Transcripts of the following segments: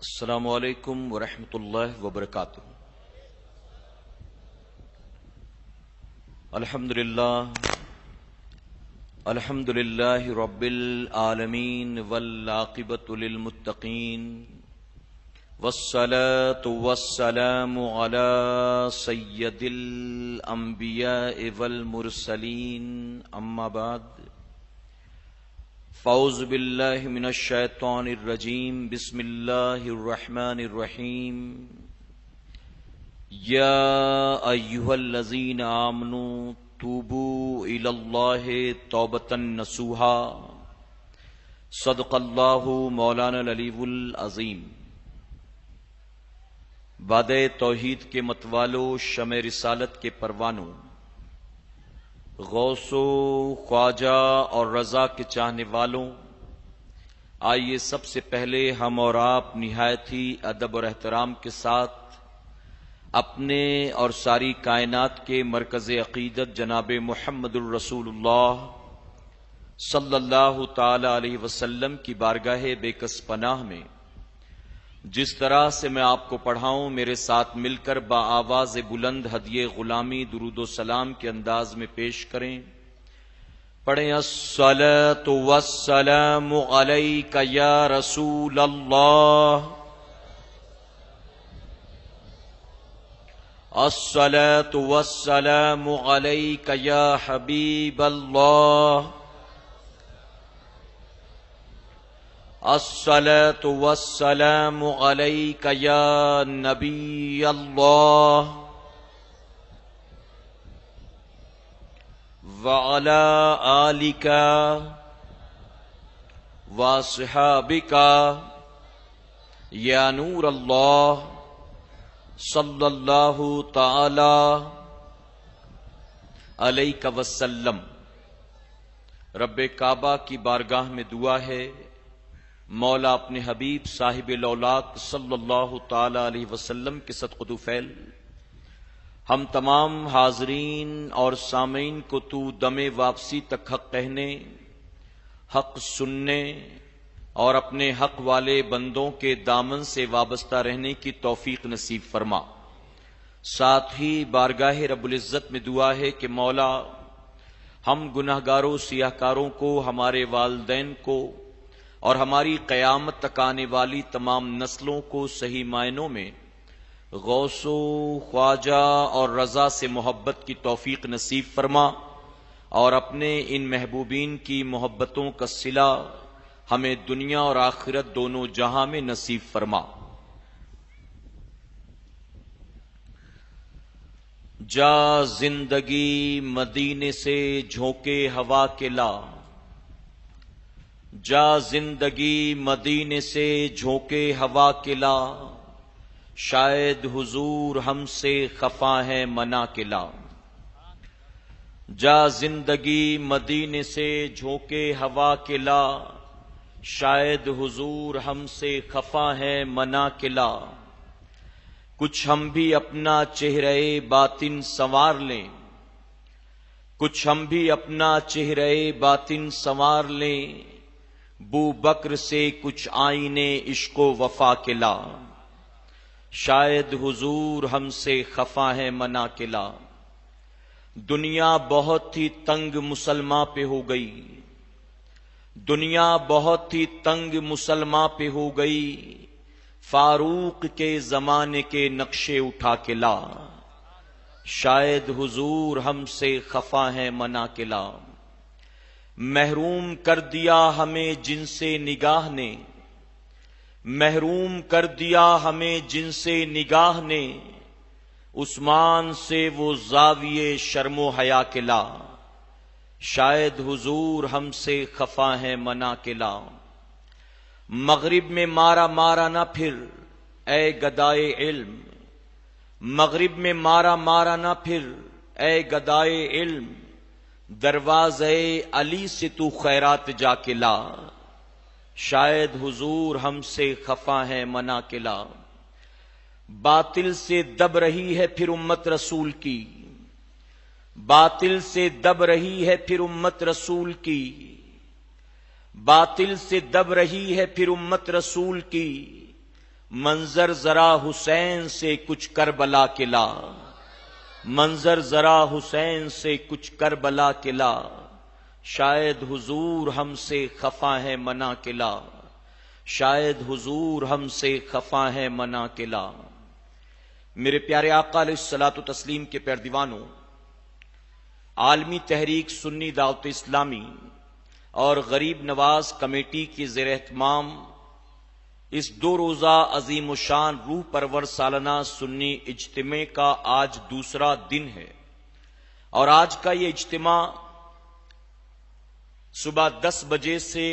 السلام علیکم ورحمۃ اللہ وبرکاتہ۔ الحمد للہ رب العالمین والعاقبۃ للمتقین والصلاة والسلام علی سید الانبیاء والمرسلین اما بعد فاعوذ باللہ من الشیطان الرجیم بسم اللہ الرحمن الرحیم یا ایہا الذین آمنوا توبوا الی اللہ توبۃ نصوحا صدق اللہ مولانا العلی العظیم۔ وعدہ توحید کے متوالو، شمع رسالت کے پروانوں، غوث و خواجہ اور رضا کے چاہنے والوں، آئیے سب سے پہلے ہم اور آپ نہایت ہی ادب اور احترام کے ساتھ اپنے اور ساری کائنات کے مرکز عقیدت جناب محمد الرسول اللہ صلی اللہ تعالی علیہ وسلم کی بارگاہ بے کس پناہ میں جس طرح سے میں آپ کو پڑھاؤں میرے ساتھ مل کر بآواز بلند ہدیہ غلامی درود و سلام کے انداز میں پیش کریں۔ پڑھیں الصلاۃ والسلام علیک یا رسول اللہ، الصلاۃ والسلام علیک یا حبیب اللہ، الصلاۃ والسلام علیک یا نبی اللہ، وعلی آلک واصحابک یا نور اللہ صلی اللہ تعالی علیہ وسلم۔ رب کعبہ کی بارگاہ میں دعا ہے، مولا اپنے حبیب صاحب الاولاق صلی اللہ تعالی علیہ وسلم کے صدقۃ فعل ہم تمام حاضرین اور سامعین کو تو دم واپسی تک حق کہنے، حق سننے اور اپنے حق والے بندوں کے دامن سے وابستہ رہنے کی توفیق نصیب فرما۔ ساتھ ہی بارگاہ رب العزت میں دعا ہے کہ مولا ہم گناہگاروں سیاہکاروں کو، ہمارے والدین کو اور ہماری قیامت تک آنے والی تمام نسلوں کو صحیح معنوں میں غوث و خواجہ اور رضا سے محبت کی توفیق نصیب فرما، اور اپنے ان محبوبین کی محبتوں کا صلہ ہمیں دنیا اور آخرت دونوں جہاں میں نصیب فرما۔ جا زندگی مدینے سے جھونکے ہوا کے لا، جا زندگی مدینے سے جھونکے ہوا کے لا، شاید حضور ہم سے خفا ہے منا کے لا۔ جا زندگی مدینے سے جھونکے ہوا کے لا، شاید حضور ہم سے خفا ہے منا کے لا۔ کچھ ہم بھی اپنا چہرہ باطن سنوار لیں، کچھ ہم بھی اپنا چہرہ باطن سنوار لیں، بو بکر سے کچھ آئینے عشق و وفا کے لا، شاید حضور ہم سے خفا ہے منا کے لا۔ دنیا بہت ہی تنگ مسلمان پہ ہو گئی، دنیا بہت ہی تنگ مسلمان پہ ہو گئی، فاروق کے زمانے کے نقشے اٹھا کے لا، شاید حضور ہم سے خفا ہے منا کے لا۔ محروم کر دیا ہمیں جن سے نگاہ نے، محروم کر دیا ہمیں جن سے نگاہ نے، عثمان سے وہ زاویے شرم و حیا کے لا، شاید حضور ہم سے خفا ہے منا کے لا۔ مغرب میں مارا مارا نہ پھر اے گدائے علم، مغرب میں مارا مارا نہ پھر اے گدائے علم، دروازے علی سے تو خیرات جا کے لا، شاید حضور ہم سے خفا ہے منا کے لا۔ باطل سے دب رہی ہے پھر امت رسول کی، باطل سے دب رہی ہے پھر امت رسول کی، باطل سے دب رہی ہے پھر امت رسول کی، منظر ذرا حسین سے کچھ کربلا کے لا، منظر ذرا حسین سے کچھ کربلا کے لا، شاید حضور ہم سے خفا ہے منا کے لا، شاید حضور ہم سے خفا ہے منا کے لا۔ میرے پیارے آقا علیہ الصلوۃ والتسلیم کے پیر دیوانوں، عالمی تحریک سنی دعوت اسلامی اور غریب نواز کمیٹی کی زیر اہتمام اس 2 روزہ عظیم الشان روح پرور سالانہ سنی اجتماع کا آج دوسرا دن ہے، اور آج کا یہ اجتماع صبح 10 بجے سے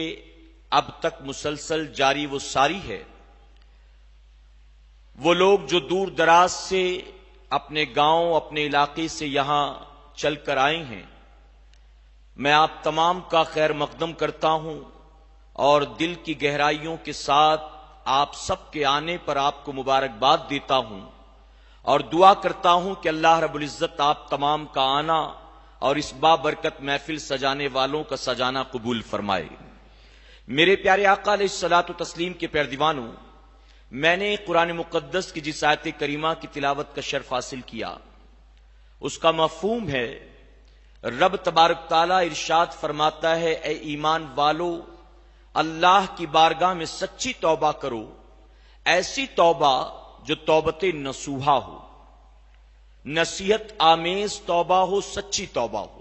اب تک مسلسل جاری و ساری ہے۔ وہ لوگ جو دور دراز سے اپنے گاؤں اپنے علاقے سے یہاں چل کر آئے ہیں، میں آپ تمام کا خیر مقدم کرتا ہوں اور دل کی گہرائیوں کے ساتھ آپ سب کے آنے پر آپ کو مبارکباد دیتا ہوں اور دعا کرتا ہوں کہ اللہ رب العزت آپ تمام کا آنا اور اس بابرکت محفل سجانے والوں کا سجانا قبول فرمائے۔ میرے پیارے آقا علیہ الصلوۃ والتسلیم کے پیر دیوانوں، میں نے قرآن مقدس کی جس آیت کریمہ کی تلاوت کا شرف حاصل کیا، اس کا مفہوم ہے رب تبارک تعالیٰ ارشاد فرماتا ہے، اے ایمان والو اللہ کی بارگاہ میں سچی توبہ کرو، ایسی توبہ جو توبت نصوحہ ہو، نصیحت آمیز توبہ ہو، سچی توبہ ہو۔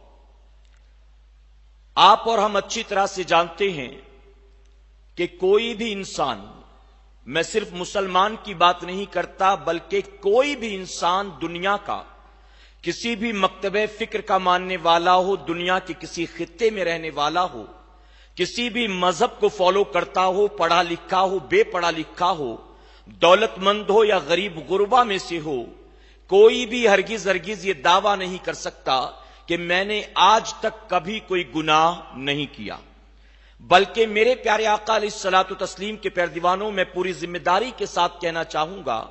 آپ اور ہم اچھی طرح سے جانتے ہیں کہ کوئی بھی انسان، میں صرف مسلمان کی بات نہیں کرتا بلکہ کوئی بھی انسان دنیا کا کسی بھی مکتب فکر کا ماننے والا ہو، دنیا کے کسی خطے میں رہنے والا ہو، کسی بھی مذہب کو فالو کرتا ہو، پڑھا لکھا ہو بے پڑھا لکھا ہو، دولت مند ہو یا غریب غربا میں سے ہو، کوئی بھی ہرگز یہ دعویٰ نہیں کر سکتا کہ میں نے آج تک کبھی کوئی گناہ نہیں کیا۔ بلکہ میرے پیارے آقا علیہ الصلوۃ والتسلیم کے پیر دیوانوں، میں پوری ذمہ داری کے ساتھ کہنا چاہوں گا،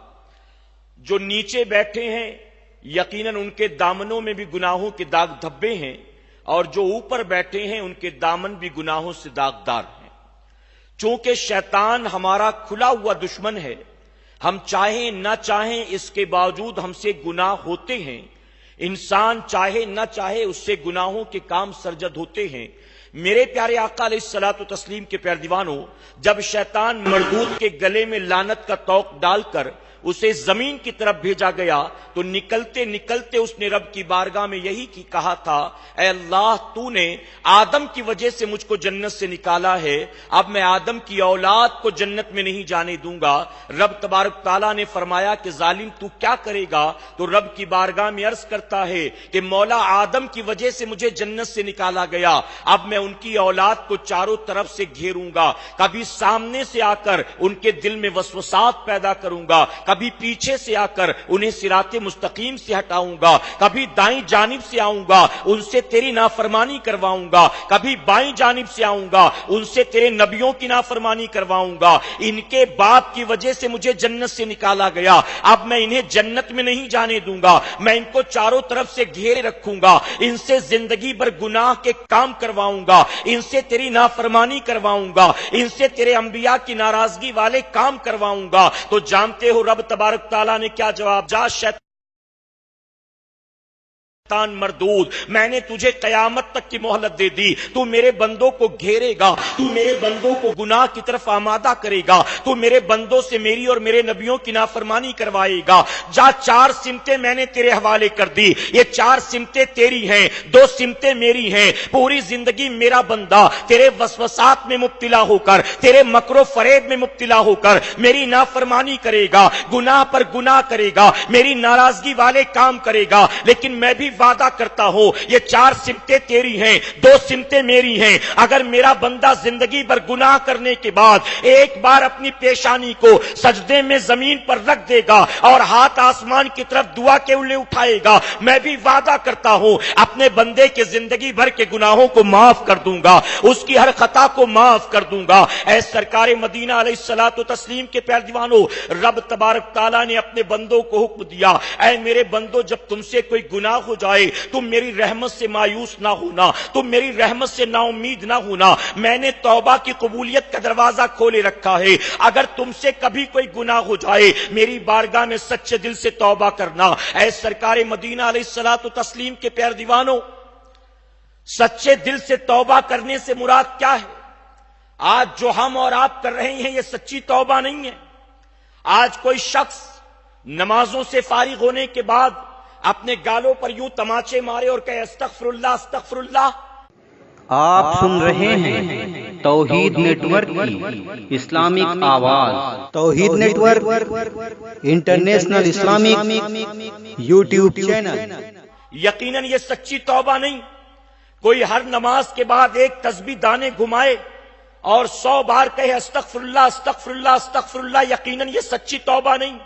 جو نیچے بیٹھے ہیں یقیناً ان کے دامنوں میں بھی گناہوں کے داغ دھبے ہیں، اور جو اوپر بیٹھے ہیں ان کے دامن بھی گناہوں سے داغدار ہیں۔ چونکہ شیطان ہمارا کھلا ہوا دشمن ہے، ہم چاہیں نہ چاہیں اس کے باوجود ہم سے گناہ ہوتے ہیں، انسان چاہے نہ چاہے اس سے گناہوں کے کام سرزد ہوتے ہیں۔ میرے پیارے آقا علیہ الصلوۃ والتسلیم کے پیر دیوانوں، جب شیطان مردود کے گلے میں لعنت کا طوق ڈال کر اسے زمین کی طرف بھیجا گیا تو نکلتے نکلتے اس نے رب کی بارگاہ میں یہی کہا تھا، اے اللہ تو نے آدم کی وجہ سے مجھ کو جنت سے نکالا ہے، اب میں آدم کی اولاد کو جنت میں نہیں جانے دوں گا۔ رب تبارک تعالیٰ نے فرمایا کہ ظالم تو کیا کرے گا؟ تو رب کی بارگاہ میں عرض کرتا ہے کہ مولا آدم کی وجہ سے مجھے جنت سے نکالا گیا، اب میں ان کی اولاد کو چاروں طرف سے گھیروں گا، کبھی سامنے سے آ کر ان کے دل میں وسوسات پیدا کروں گا، کبھی پیچھے سے آ کر انہیں صراط مستقیم سے ہٹاؤں گا، کبھی دائیں جانب سے آؤں گا ان سے تیری نافرمانی کرواؤں گا، کبھی بائیں جانب سے آؤں گا ان سے تیرے نبیوں کی نافرمانی کرواؤں گا۔ ان کے باپ کی وجہ سے مجھے جنت سے نکالا گیا، اب میں انہیں جنت میں نہیں جانے دوں گا، میں ان کو چاروں طرف سے گھیرے رکھوں گا، ان سے زندگی بھر گناہ کے کام کرواؤں گا، ان سے تیری نافرمانی کرواؤں گا، ان سے تیرے انبیاء کی ناراضگی والے کام کرواؤں گا۔ تو جانتے ہو رب تبارک تعالیٰ نے کیا جواب؟ جا شیطان مردود، میں نے تجھے قیامت تک کی مہلت دے دی، تو میرے بندوں کو گھیرے گا، تو میرے بندوں کو گناہ کی طرف آمادہ کرے گا، تو میرے بندوں سے میری اور میرے نبیوں کی نافرمانی کروائے گا۔ جا 4 سمتیں میں نے تیرے حوالے کر دی، یہ 4 سمتیں تیری ہیں، 2 سمتیں میری ہیں۔ پوری زندگی میرا بندہ تیرے وسوسات میں مبتلا ہو کر، تیرے مکر و فریب میں مبتلا ہو کر میری نافرمانی کرے گا، گناہ پر گناہ کرے گا، میری ناراضگی والے کام کرے گا، لیکن میں بھی وعدہ کرتا ہوں یہ 4 سمتیں تیری ہیں، 2 سمتیں میری ہیں۔ اگر میرا بندہ زندگی بھر گناہ کرنے کے بعد ایک بار اپنی پیشانی کو سجدے میں زمین پر رکھ دے گا اور ہاتھ آسمان کی طرف دعا کے انگلی اٹھائے گا، میں بھی وعدہ کرتا ہوں اپنے بندے کے زندگی بھر کے گناہوں کو معاف کر دوں گا، اس کی ہر خطا کو معاف کر دوں گا۔ اے سرکار مدینہ علیہ الصلوۃ والتسلیم کے پیر دیوانوں، رب تبارک تعالیٰ نے اپنے بندوں کو حکم دیا، اے میرے بندوں جب تم سے کوئی گناہ ہو جائے جائے تم میری رحمت سے مایوس نہ ہونا، تم میری رحمت سے نا امید نہ ہونا، میں نے توبہ کی قبولیت کا دروازہ کھولے رکھا ہے، اگر تم سے کبھی کوئی گناہ ہو جائے میری بارگاہ میں سچے دل سے توبہ کرنا۔ اے سرکار مدینہ علیہ الصلوۃ والتسلیم کے پیارے دیوانوں، سچے دل سے توبہ کرنے سے مراد کیا ہے؟ آج جو ہم اور آپ کر رہے ہیں یہ سچی توبہ نہیں ہے۔ آج کوئی شخص نمازوں سے فارغ ہونے کے بعد اپنے گالوں پر یوں تماچے مارے اور کہے استغفر اللہ استغفر اللہ۔ آپ سن رہے ہیں توحید نیٹ ورک کی اسلامک آواز۔ Tawheed network international Islamic YouTube channel. یقیناً یہ سچی توبہ نہیں۔ کوئی ہر نماز کے بعد ایک تسبیح دانے گھمائے اور 100 بار کہے استغفر اللہ استغفر اللہ استغفر اللہ، یقیناً یہ سچی توبہ نہیں۔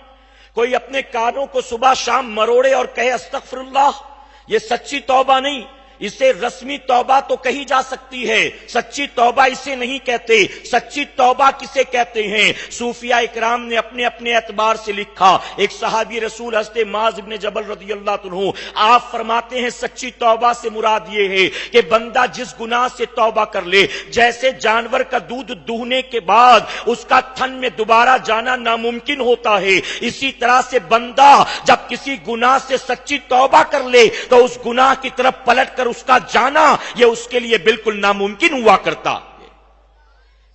کوئی اپنے کانوں کو صبح شام مروڑے اور کہے استغفر اللہ، یہ سچی توبہ نہیں۔ اسے رسمی توبہ تو کہی جا سکتی ہے، سچی توبہ اسے نہیں کہتے۔ سچی توبہ کسے کہتے ہیں؟ صوفیاء اکرام نے اپنے اپنے اعتبار سے لکھا۔ ایک صحابی رسول حضرت معاذ بن جبل رضی اللہ عنہ آپ فرماتے ہیں سچی توبہ سے مراد یہ ہے کہ بندہ جس گناہ سے توبہ کر لے، جیسے جانور کا دودھ دوہنے کے بعد اس کا تھن میں دوبارہ جانا ناممکن ہوتا ہے، اسی طرح سے بندہ جب کسی گناہ سے سچی توبہ کر لے تو اس گناہ کی طرف پلٹ کر اس کا جانا یہ اس کے لیے بالکل ناممکن ہوا کرتا ہے۔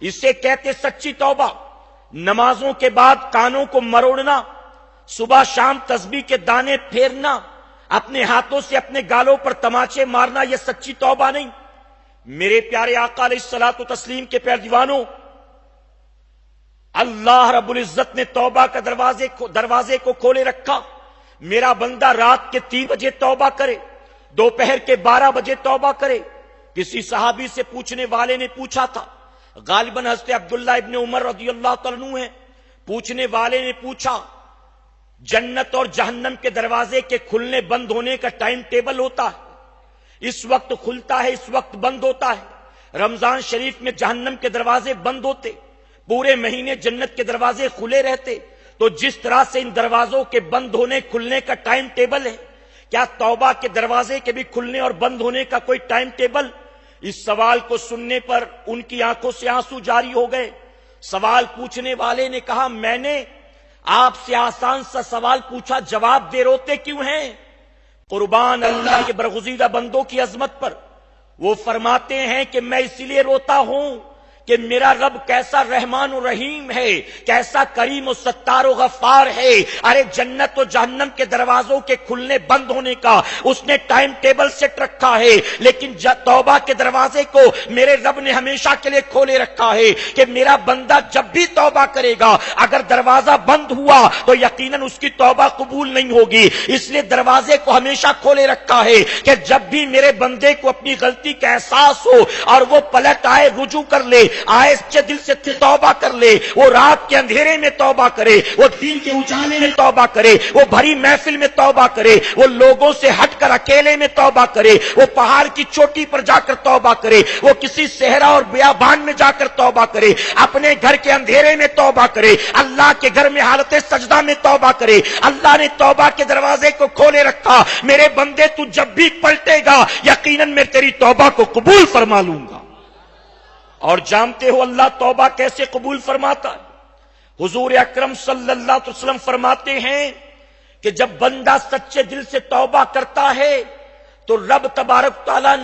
اسے کہتے سچی توبہ۔ نمازوں کے بعد کانوں کو مروڑنا، صبح شام تسبیح کے دانے پھیرنا، اپنے ہاتھوں سے اپنے گالوں پر تماچے مارنا، یہ سچی توبہ نہیں۔ میرے پیارے آقا علیہ الصلوۃ والتسلیم کے پیارے دیوانوں، اللہ رب العزت نے توبہ کا دروازے کو کھولے رکھا۔ میرا بندہ رات کے 3 بجے توبہ کرے، دوپہر کے 12 بجے توبہ کرے۔ کسی صحابی سے پوچھنے والے نے پوچھا تھا، غالباً حضرت عبداللہ ابن عمر رضی اللہ تعالیٰ عنہ ہیں، پوچھنے والے نے پوچھا جنت اور جہنم کے دروازے کے کھلنے بند ہونے کا ٹائم ٹیبل ہوتا ہے، اس وقت کھلتا ہے اس وقت بند ہوتا ہے۔ رمضان شریف میں جہنم کے دروازے بند ہوتے، پورے مہینے جنت کے دروازے کھلے رہتے، تو جس طرح سے ان دروازوں کے بند ہونے کھلنے کا ٹائم ٹیبل ہے، کیا توبہ کے دروازے کے بھی کھلنے اور بند ہونے کا کوئی ٹائم ٹیبل؟ اس سوال کو سننے پر ان کی آنکھوں سے آنسو جاری ہو گئے۔ سوال پوچھنے والے نے کہا میں نے آپ سے آسان سا سوال پوچھا، جواب دے روتے کیوں ہیں؟ قربان اللہ کے برگزیدہ بندوں کی عظمت پر، وہ فرماتے ہیں کہ میں اسی لیے روتا ہوں کہ میرا رب کیسا رحمان و رحیم ہے، کیسا کریم و ستار و غفار ہے۔ ارے جنت و جہنم کے دروازوں کے کھلنے بند ہونے کا اس نے ٹائم ٹیبل سیٹ رکھا ہے، لیکن توبہ کے دروازے کو میرے رب نے ہمیشہ کے لیے کھولے رکھا ہے کہ میرا بندہ جب بھی توبہ کرے گا اگر دروازہ بند ہوا تو یقیناً اس کی توبہ قبول نہیں ہوگی۔ اس لیے دروازے کو ہمیشہ کھولے رکھا ہے کہ جب بھی میرے بندے کو اپنی غلطی کا احساس ہو اور وہ پلٹ آئے، رجوع کر لے، آئے سچے دل سے توبہ کر لے، وہ رات کے اندھیرے میں توبہ کرے، وہ دن کے اجالے میں توبہ کرے، وہ بھری محفل میں توبہ کرے، وہ لوگوں سے ہٹ کر اکیلے میں توبہ کرے، وہ پہاڑ کی چوٹی پر جا کر توبہ کرے، وہ کسی صحرا اور بیابان میں جا کر توبہ کرے، اپنے گھر کے اندھیرے میں توبہ کرے، اللہ کے گھر میں حالت سجدہ میں توبہ کرے۔ اللہ نے توبہ کے دروازے کو کھولے رکھا، میرے بندے تو جب بھی پلٹے گا یقیناً میں تیری توبہ کو قبول فرما لوں گا۔ اور جانتے ہو اللہ توبہ کیسے قبول فرماتا ہے؟ حضور اکرم صلی اللہ علیہ وسلم فرماتے ہیں کہ جب بندہ سچے دل سے توبہ کرتا ہے تو رب تبارک تعالیٰ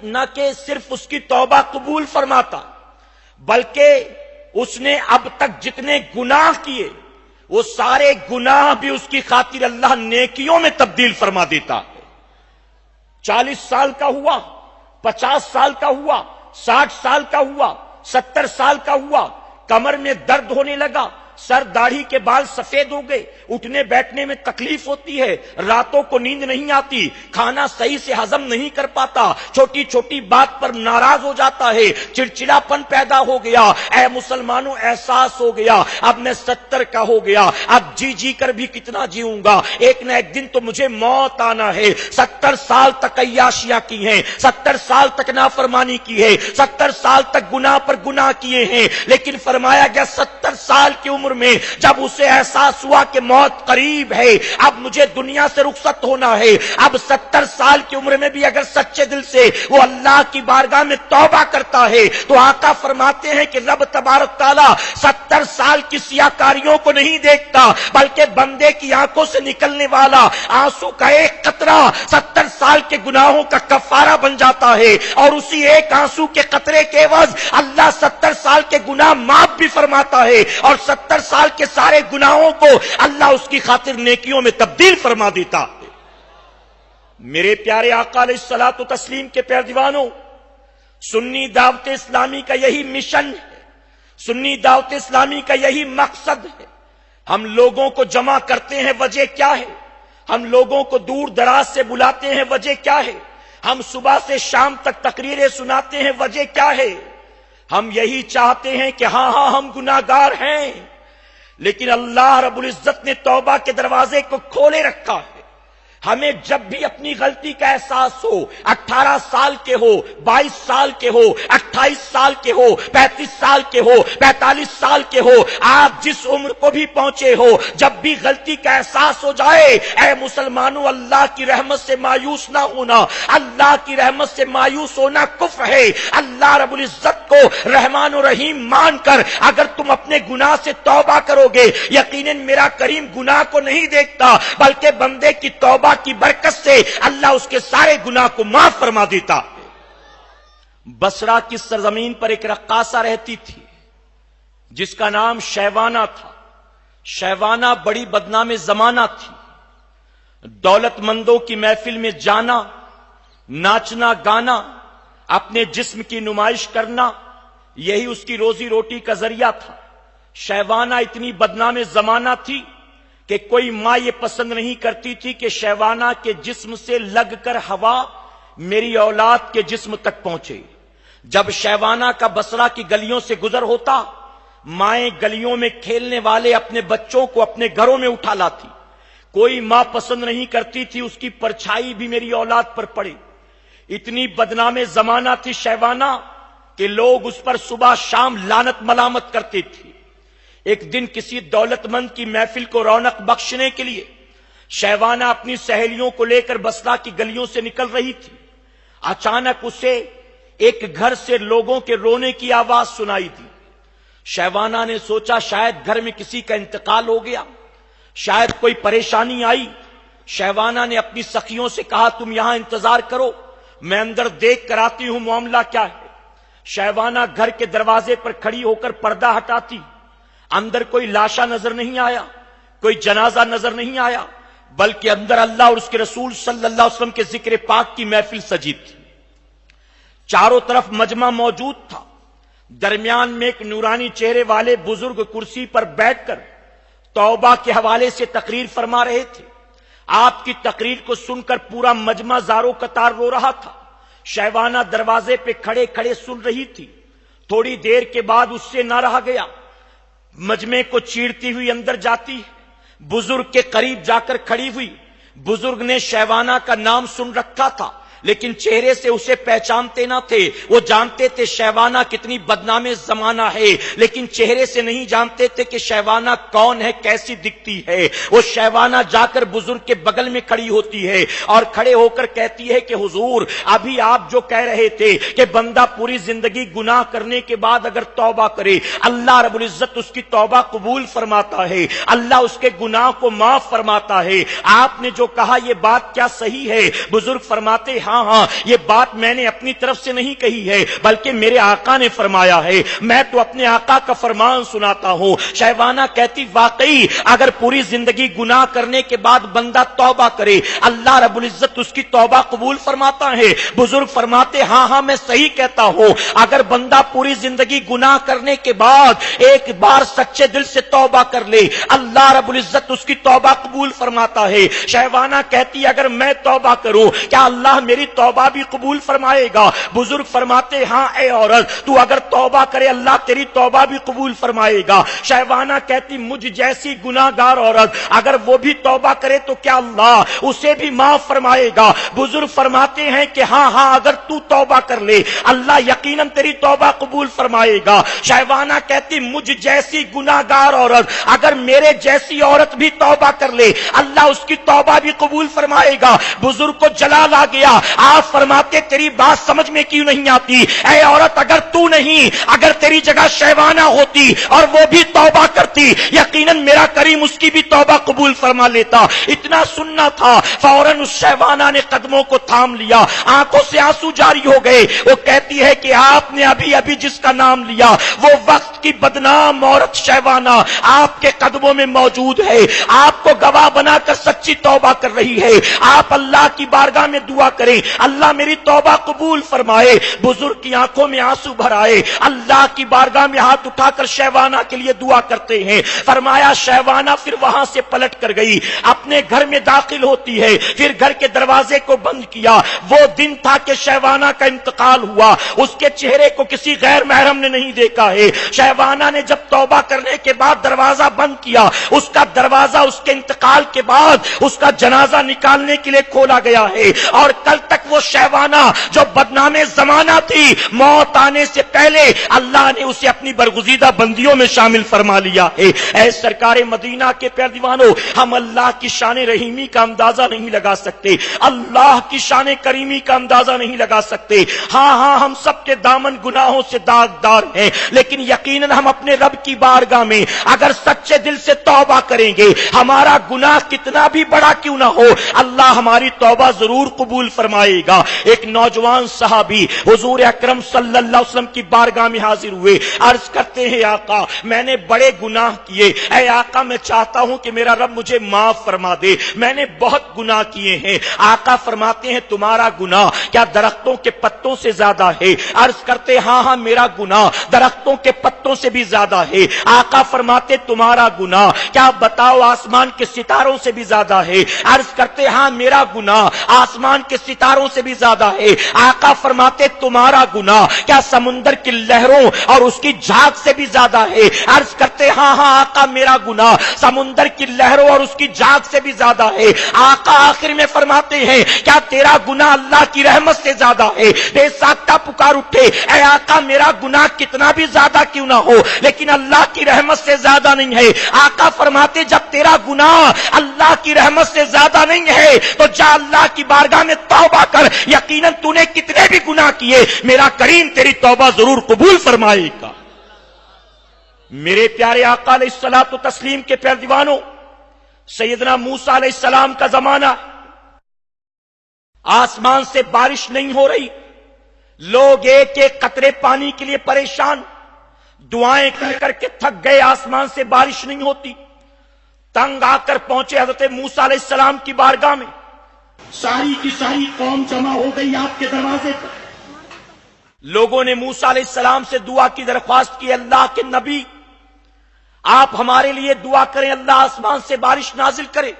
نہ کہ صرف اس کی توبہ قبول فرماتا بلکہ اس نے اب تک جتنے گناہ کیے وہ سارے گناہ بھی اس کی خاطر اللہ نیکیوں میں تبدیل فرما دیتا ہے۔ 40 سال کا ہوا، 50 سال کا ہوا، 60 سال کا ہوا، 70 سال کا ہوا، کمر میں درد ہونے لگا، سر داڑھی کے بال سفید ہو گئے، اٹھنے بیٹھنے میں تکلیف ہوتی ہے، راتوں کو نیند نہیں آتی، کھانا صحیح سے ہضم نہیں کر پاتا، چھوٹی چھوٹی بات پر ناراض ہو جاتا ہے، چڑچڑاپن پیدا ہو گیا۔ اے مسلمانوں احساس ہو گیا اب میں 70 کا ہو گیا، اب جی کر بھی کتنا جیوں گا، ایک نہ ایک دن تو مجھے موت آنا ہے۔ 70 سال تک عیاشیاں کی ہیں، 70 سال تک نافرمانی کی ہے، 70 سال تک گناہ پر گناہ کیے ہیں، لیکن فرمایا گیا 70 سال کی عمر عمر میں جب اسے احساس ہوا کہ موت قریب ہے، اب مجھے دنیا سے رخصت ہونا ہے، اب 70 سال کی عمر میں بھی اگر سچے دل سے وہ اللہ کی بارگاہ میں توبہ کرتا ہے تو آقا فرماتے ہیں کہ رب تبارک تعالیٰ 70 سال کی سیاکاریوں کو نہیں دیکھتا، بلکہ بندے کی آنکھوں سے نکلنے والا آنسو کا ایک قطرہ 70 سال کے گناہوں کا کفارہ بن جاتا ہے، اور اسی ایک آنسو کے قطرے کے عوض اللہ 70 سال کے گناہ معاف بھی فرماتا ہے، اور 70 سال کے سارے گناہوں کو اللہ اس کی خاطر نیکیوں میں تبدیل فرما دیتا ہے۔ میرے پیارے آقا علیہ الصلوۃ والتسلیم کے پیارے دیوانوں، سنی دعوت اسلامی کا یہی مشن ہے، سنی دعوت اسلامی کا یہی مقصد ہے۔ ہم لوگوں کو جمع کرتے ہیں، وجہ کیا ہے؟ ہم لوگوں کو دور دراز سے بلاتے ہیں، وجہ کیا ہے؟ ہم صبح سے شام تک تقریریں سناتے ہیں، وجہ کیا ہے؟ ہم یہی چاہتے ہیں کہ ہاں ہم گناہگار ہیں، لیکن اللہ رب العزت نے توبہ کے دروازے کو کھولے رکھا ہے۔ ہمیں جب بھی اپنی غلطی کا احساس ہو، 18 سال کے ہو، 22 سال کے ہو، 28 سال کے ہو، 35 سال کے ہو، 45 سال کے ہو، آپ جس عمر کو بھی پہنچے ہو، جب بھی غلطی کا احساس ہو جائے، اے مسلمانوں، اللہ کی رحمت سے مایوس نہ ہونا، اللہ کی رحمت سے مایوس ہونا کفر ہے۔ اللہ رب العزت کو رحمان و رحیم مان کر اگر تم اپنے گناہ سے توبہ کرو گے، یقیناً میرا کریم گناہ کو نہیں دیکھتا، بلکہ بندے کی توبہ کی برکت سے اللہ اس کے سارے گناہ کو معاف فرما دیتا۔ بصرہ کی سرزمین پر ایک رقاصہ رہتی تھی جس کا نام شیوانہ تھا۔ شیوانہ بڑی بدنام زمانہ تھی، دولت مندوں کی محفل میں جانا، ناچنا گانا، اپنے جسم کی نمائش کرنا، یہی اس کی روزی روٹی کا ذریعہ تھا۔ شیوانہ اتنی بدنام زمانہ تھی کہ کوئی ماں یہ پسند نہیں کرتی تھی کہ شیوانہ کے جسم سے لگ کر ہوا میری اولاد کے جسم تک پہنچے۔ جب شیوانہ کا بصرہ کی گلیوں سے گزر ہوتا، مائیں گلیوں میں کھیلنے والے اپنے بچوں کو اپنے گھروں میں اٹھا لاتی۔ کوئی ماں پسند نہیں کرتی تھی اس کی پرچھائی بھی میری اولاد پر پڑے۔ اتنی بدنام زمانہ تھی شیوانہ کہ لوگ اس پر صبح شام لعنت ملامت کرتے تھے۔ ایک دن کسی دولت مند کی محفل کو رونق بخشنے کے لیے شیوانہ اپنی سہیلیوں کو لے کر بصرہ کی گلیوں سے نکل رہی تھی۔ اچانک اسے ایک گھر سے لوگوں کے رونے کی آواز سنائی دی۔ شیوانہ نے سوچا شاید گھر میں کسی کا انتقال ہو گیا، شاید کوئی پریشانی آئی۔ شیوانہ نے اپنی سخیوں سے کہا تم یہاں انتظار کرو، میں اندر دیکھ کر آتی ہوں معاملہ کیا ہے۔ شیوانہ گھر کے دروازے پر کھڑی ہو کر پردہ ہٹاتی، اندر کوئی لاشا نظر نہیں آیا، کوئی جنازہ نظر نہیں آیا، بلکہ اندر اللہ اور اس کے رسول صلی اللہ علیہ وسلم کے ذکر پاک کی محفل سجی تھی۔ چاروں طرف مجمع موجود تھا، درمیان میں ایک نورانی چہرے والے بزرگ کرسی پر بیٹھ کر توبہ کے حوالے سے تقریر فرما رہے تھے۔ آپ کی تقریر کو سن کر پورا مجمع زارو قطار رو رہا تھا۔ شیوانہ دروازے پہ کھڑے کھڑے سن رہی تھی۔ تھوڑی دیر کے بعد اس سے نہ رہا گیا، مجمع کو چیرتی ہوئی اندر جاتی، بزرگ کے قریب جا کر کھڑی ہوئی۔ بزرگ نے شیوانہ کا نام سن رکھا تھا، لیکن چہرے سے اسے پہچانتے نہ تھے۔ وہ جانتے تھے شیوانہ کتنی بدنام زمانہ ہے، لیکن چہرے سے نہیں جانتے تھے کہ شیوانہ کون ہے، کیسی دکھتی ہے۔ وہ شیوانہ جا کر بزرگ کے بغل میں کھڑی ہوتی ہے اور کھڑے ہو کر کہتی ہے کہ حضور، ابھی آپ جو کہہ رہے تھے کہ بندہ پوری زندگی گناہ کرنے کے بعد اگر توبہ کرے اللہ رب العزت اس کی توبہ قبول فرماتا ہے، اللہ اس کے گناہ کو معاف فرماتا ہے، آپ نے جو کہا یہ بات کیا صحیح ہے؟ بزرگ فرماتے ہاں یہ بات میں نے اپنی طرف سے نہیں کہی ہے، بلکہ میرے آقا نے فرمایا ہے، میں تو اپنے آقا کا فرمان سناتا ہوں۔ شیوانہ کہتی واقعی اگر پوری زندگی گناہ کرنے کے بعد بندہ توبہ کرے اللہ رب العزت اس کی توبہ قبول فرماتا ہے۔ بزرگ فرماتے ہاں میں صحیح کہتا ہوں، اگر بندہ پوری زندگی گناہ کرنے کے بعد ایک بار سچے دل سے توبہ کر لے اللہ رب العزت اس کی توبہ قبول فرماتا ہے۔ شیوانہ کہتی اگر میں توبہ کروں کیا اللہ میری تیری توبہ بھی قبول فرمائے گا۔ بزرگ فرماتے ہاں اے عورت تو اگر توبہ کرے اللہ تیری توبہ بھی قبول فرمائے گا۔ شہوانہ کہتی مجھ جیسی گناہگار عورت اگر وہ بھی توبہ کرے تو کیا اللہ اسے بھی معاف فرمائے گا؟ بزرگ فرماتے ہیں کہ ہاں اگر تو توبہ کر لے اللہ یقیناً تیری توبہ قبول فرمائے گا۔ شہوانہ کہتی مجھ جیسی گناہگار عورت اگر میرے جیسی عورت بھی توبہ کر لے اللہ اس کی توبہ بھی قبول فرمائے گا۔ بزرگ کو جلال آ گیا، آپ فرماتے تیری بات سمجھ میں کیوں نہیں آتی؟ اے عورت اگر تو نہیں اگر تیری جگہ شہوانہ ہوتی اور وہ بھی توبہ کرتی یقیناً میرا کریم اس کی بھی توبہ قبول فرما لیتا۔ اتنا سننا تھا فوراً اس شہوانہ نے قدموں کو تھام لیا، آنکھوں سے آنسو جاری ہو گئے۔ وہ کہتی ہے کہ آپ نے ابھی ابھی جس کا نام لیا وہ وقت کی بدنام عورت شہوانہ آپ کے قدموں میں موجود ہے، آپ کو گواہ بنا کر سچی توبہ کر رہی ہے۔ آپ اللہ کی بارگاہ میں دعا کریں اللہ میری توبہ قبول فرمائے۔ بزرگ کی آنکھوں میں آنسو بھر آئے، اللہ کی بارگاہ میں ہاتھ اٹھا کر شہوانہ کے لیے دعا کرتے ہیں۔ فرمایا شہوانہ پھر وہاں سے پلٹ کر گئی، اپنے گھر میں داخل ہوتی ہے، پھر گھر کے دروازے کو بند کیا۔ وہ دن تھا کہ شہوانہ کا انتقال ہوا، اس کے چہرے کو کسی غیر محرم نے نہیں دیکھا ہے۔ شہوانہ نے جب توبہ کرنے کے بعد دروازہ بند کیا، اس کا دروازہ اس کے انتقال کے بعد اس کا جنازہ نکالنے کے لیے کھولا گیا ہے، اور کل تک وہ شہوانہ جو بدنام زمانہ تھی موت آنے سے پہلے اللہ نے اسے اپنی برگزیدہ بندیوں میں شامل فرما لیا ہے۔ اے سرکار مدینہ کے پیارے دیوانوں، ہم اللہ کی شان رحیمی کا اندازہ نہیں لگا سکتے، اللہ کی شان کریمی کا اندازہ نہیں لگا سکتے۔ ہاں ہم سب کے دامن گناہوں سے داغدار ہیں، لیکن یقیناً ہم اپنے رب کی بارگاہ میں اگر سچے دل سے توبہ کریں گے ہمارا گناہ کتنا بھی بڑا کیوں نہ ہو اللہ ہماری توبہ ضرور قبول فرمائے گا۔ ایک نوجوان صحابی حضور اکرم صلی اللہ علیہ وسلم کی بارگاہ میں حاضر ہوئے، عرض کرتے ہیں آقا میں نے بڑے گناہ کیے، اے آقا میں چاہتا ہوں کہ میرا رب مجھے معاف فرما دے، میں نے بہت گناہ کیے ہیں۔ آقا فرماتے ہیں تمہارا گناہ کیا درختوں کے پتوں سے زیادہ ہے؟ عرض کرتے ہاں میرا گناہ درختوں کے پتوں سے بھی زیادہ ہے۔ آقا فرماتے تمہارا گناہ کیا بتاؤ آسمان کے ستاروں سے بھی زیادہ ہے؟ عرض کرتے ہاں میرا گناہ آسمان کے ستاروں سے بھی زیادہ ہے۔ آقا فرماتے تمہارا گناہ کیا سمندر کی لہروں اور اس کی جھاگ سے بھی زیادہ ہے؟ عرض کرتے ہاں آقا میرا گناہ سمندر کی لہروں اور اس کی جھاگ سے بھی زیادہ ہے۔ آقا آخر میں فرماتے ہیں کیا تیرا گناہ اللہ کی رحمت سے زیادہ ہے؟ بے ساختہ پکار اٹھے اے آقا میرا گناہ کتنا بھی زیادہ کیوں نہ ہو لیکن اللہ کی رحمت سے زیادہ نہیں ہے۔ آقا فرماتے جب تیرا گناہ اللہ کی رحمت سے زیادہ نہیں ہے تو جا اللہ کی بارگاہ میں توبہ کر، یقیناً تو نے کتنے بھی گناہ کیے میرا کریم تیری توبہ ضرور قبول فرمائے گا۔ میرے پیارے آقا علیہ الصلوۃ والتسلیم کے پیارے دیوانوں، سیدنا موسیٰ علیہ السلام کا زمانہ، آسمان سے بارش نہیں ہو رہی، لوگ ایک ایک قطرے پانی کے لیے پریشان، دعائیں کر کر کے تھک گئے، آسمان سے بارش نہیں ہوتی۔ تنگ آ کر پہنچے حضرت موسیٰ علیہ السلام کی بارگاہ میں، ساری کی ساری قوم جمع ہو گئی آپ کے دروازے پر۔ لوگوں نے موسیٰ علیہ السلام سے دعا کی درخواست کی، اللہ کے نبی آپ ہمارے لیے دعا کریں اللہ آسمان سے بارش نازل کرے،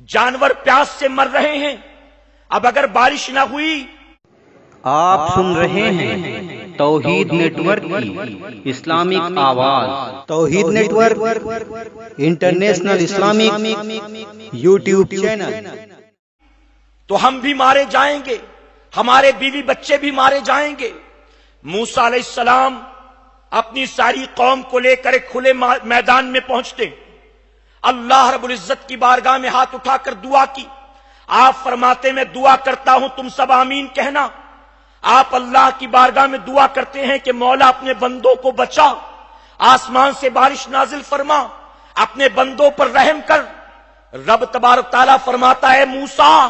جانور پیاس سے مر رہے ہیں، اب اگر بارش نہ ہوئی۔ آپ سن رہے ہیں توحید نیٹ ورک کی اسلامک آواز، Tawheed network international Islamic YouTube channel. تو ہم بھی مارے جائیں گے، ہمارے بیوی بچے بھی مارے جائیں گے۔ موسیٰ علیہ السلام اپنی ساری قوم کو لے کر ایک کھلے میدان میں پہنچتے، اللہ رب العزت کی بارگاہ میں ہاتھ اٹھا کر دعا کی۔ آپ فرماتے میں دعا کرتا ہوں تم سب آمین کہنا۔ آپ اللہ کی بارگاہ میں دعا کرتے ہیں کہ مولا اپنے بندوں کو بچا، آسمان سے بارش نازل فرما، اپنے بندوں پر رحم کر۔ رب تبارک تعالیٰ فرماتا ہے موسیٰ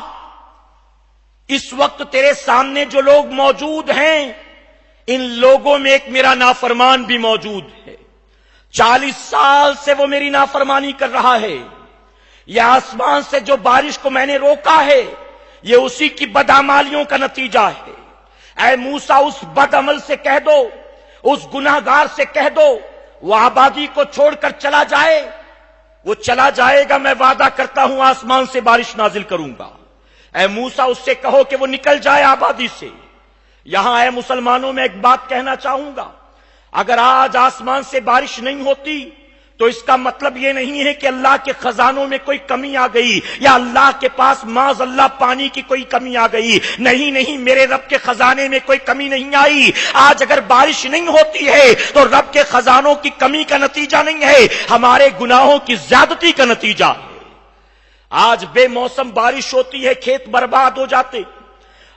اس وقت تیرے سامنے جو لوگ موجود ہیں ان لوگوں میں ایک میرا نافرمان بھی موجود ہے، 40 سال سے وہ میری نافرمانی کر رہا ہے، یہ آسمان سے جو بارش کو میں نے روکا ہے یہ اسی کی بدعمالیوں کا نتیجہ ہے۔ اے موسیٰ اس بد عمل سے کہہ دو، اس گناہگار سے کہہ دو وہ آبادی کو چھوڑ کر چلا جائے، وہ چلا جائے گا، میں وعدہ کرتا ہوں آسمان سے بارش نازل کروں گا۔ اے موسیٰ اس سے کہو کہ وہ نکل جائے آبادی سے۔ یہاں اے مسلمانوں میں ایک بات کہنا چاہوں گا، اگر آج آسمان سے بارش نہیں ہوتی تو اس کا مطلب یہ نہیں ہے کہ اللہ کے خزانوں میں کوئی کمی آ گئی یا اللہ کے پاس معاذ اللہ پانی کی کوئی کمی آ گئی۔ نہیں، میرے رب کے خزانے میں کوئی کمی نہیں آئی۔ آج اگر بارش نہیں ہوتی ہے تو رب کے خزانوں کی کمی کا نتیجہ نہیں ہے، ہمارے گناہوں کی زیادتی کا نتیجہ ہے۔ آج بے موسم بارش ہوتی ہے، کھیت برباد ہو جاتے،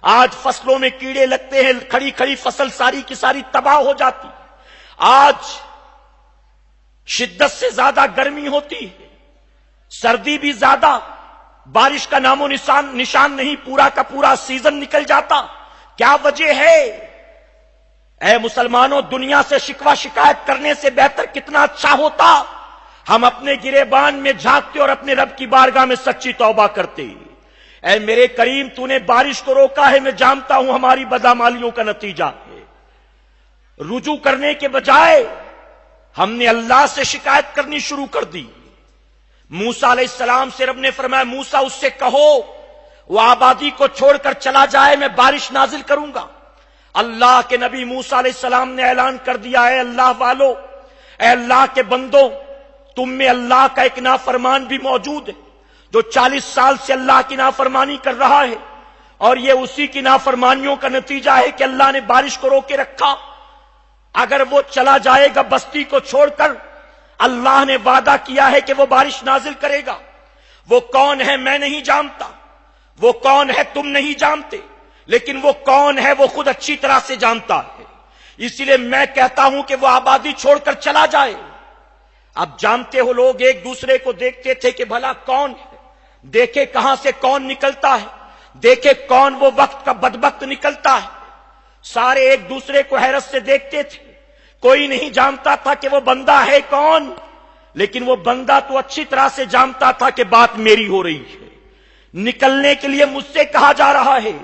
آج فصلوں میں کیڑے لگتے ہیں، کھڑی فصل ساری کی ساری تباہ ہو جاتی۔ آج شدت سے زیادہ گرمی ہوتی ہے، سردی بھی زیادہ، بارش کا نام و نشان نہیں، پورا کا پورا سیزن نکل جاتا۔ کیا وجہ ہے؟ اے مسلمانوں، دنیا سے شکوہ شکایت کرنے سے بہتر کتنا اچھا ہوتا ہم اپنے گریبان میں جھانکتے اور اپنے رب کی بارگاہ میں سچی توبہ کرتے۔ اے میرے کریم، تو نے بارش کو روکا ہے، میں جانتا ہوں ہماری بدعمالیوں کا نتیجہ ہے۔ رجوع کرنے کے بجائے ہم نے اللہ سے شکایت کرنی شروع کر دی۔ موسیٰ علیہ السلام سے رب نے فرمایا موسیٰ اس سے کہو وہ آبادی کو چھوڑ کر چلا جائے، میں بارش نازل کروں گا۔ اللہ کے نبی موسیٰ علیہ السلام نے اعلان کر دیا، اے اللہ والو، اے اللہ کے بندوں، تم میں اللہ کا ایک نافرمان بھی موجود ہے جو 40 سال سے اللہ کی نافرمانی کر رہا ہے، اور یہ اسی کی نافرمانیوں کا نتیجہ ہے کہ اللہ نے بارش کو روکے رکھا۔ اگر وہ چلا جائے گا بستی کو چھوڑ کر، اللہ نے وعدہ کیا ہے کہ وہ بارش نازل کرے گا۔ وہ کون ہے میں نہیں جانتا، وہ کون ہے تم نہیں جانتے، لیکن وہ کون ہے وہ خود اچھی طرح سے جانتا ہے۔ اسی لیے میں کہتا ہوں کہ وہ آبادی چھوڑ کر چلا جائے۔ اب جانتے ہو لوگ ایک دوسرے کو دیکھتے تھے کہ بھلا کون ہے، دیکھے کہاں سے کون نکلتا ہے، دیکھے کون وہ وقت کا بدبخت نکلتا ہے۔ سارے ایک دوسرے کو حیرت سے دیکھتے تھے، کوئی نہیں جانتا تھا کہ وہ بندہ ہے کون، لیکن وہ بندہ تو اچھی طرح سے جانتا تھا کہ بات میری ہو رہی ہے، نکلنے کے لیے مجھ سے کہا جا رہا ہے۔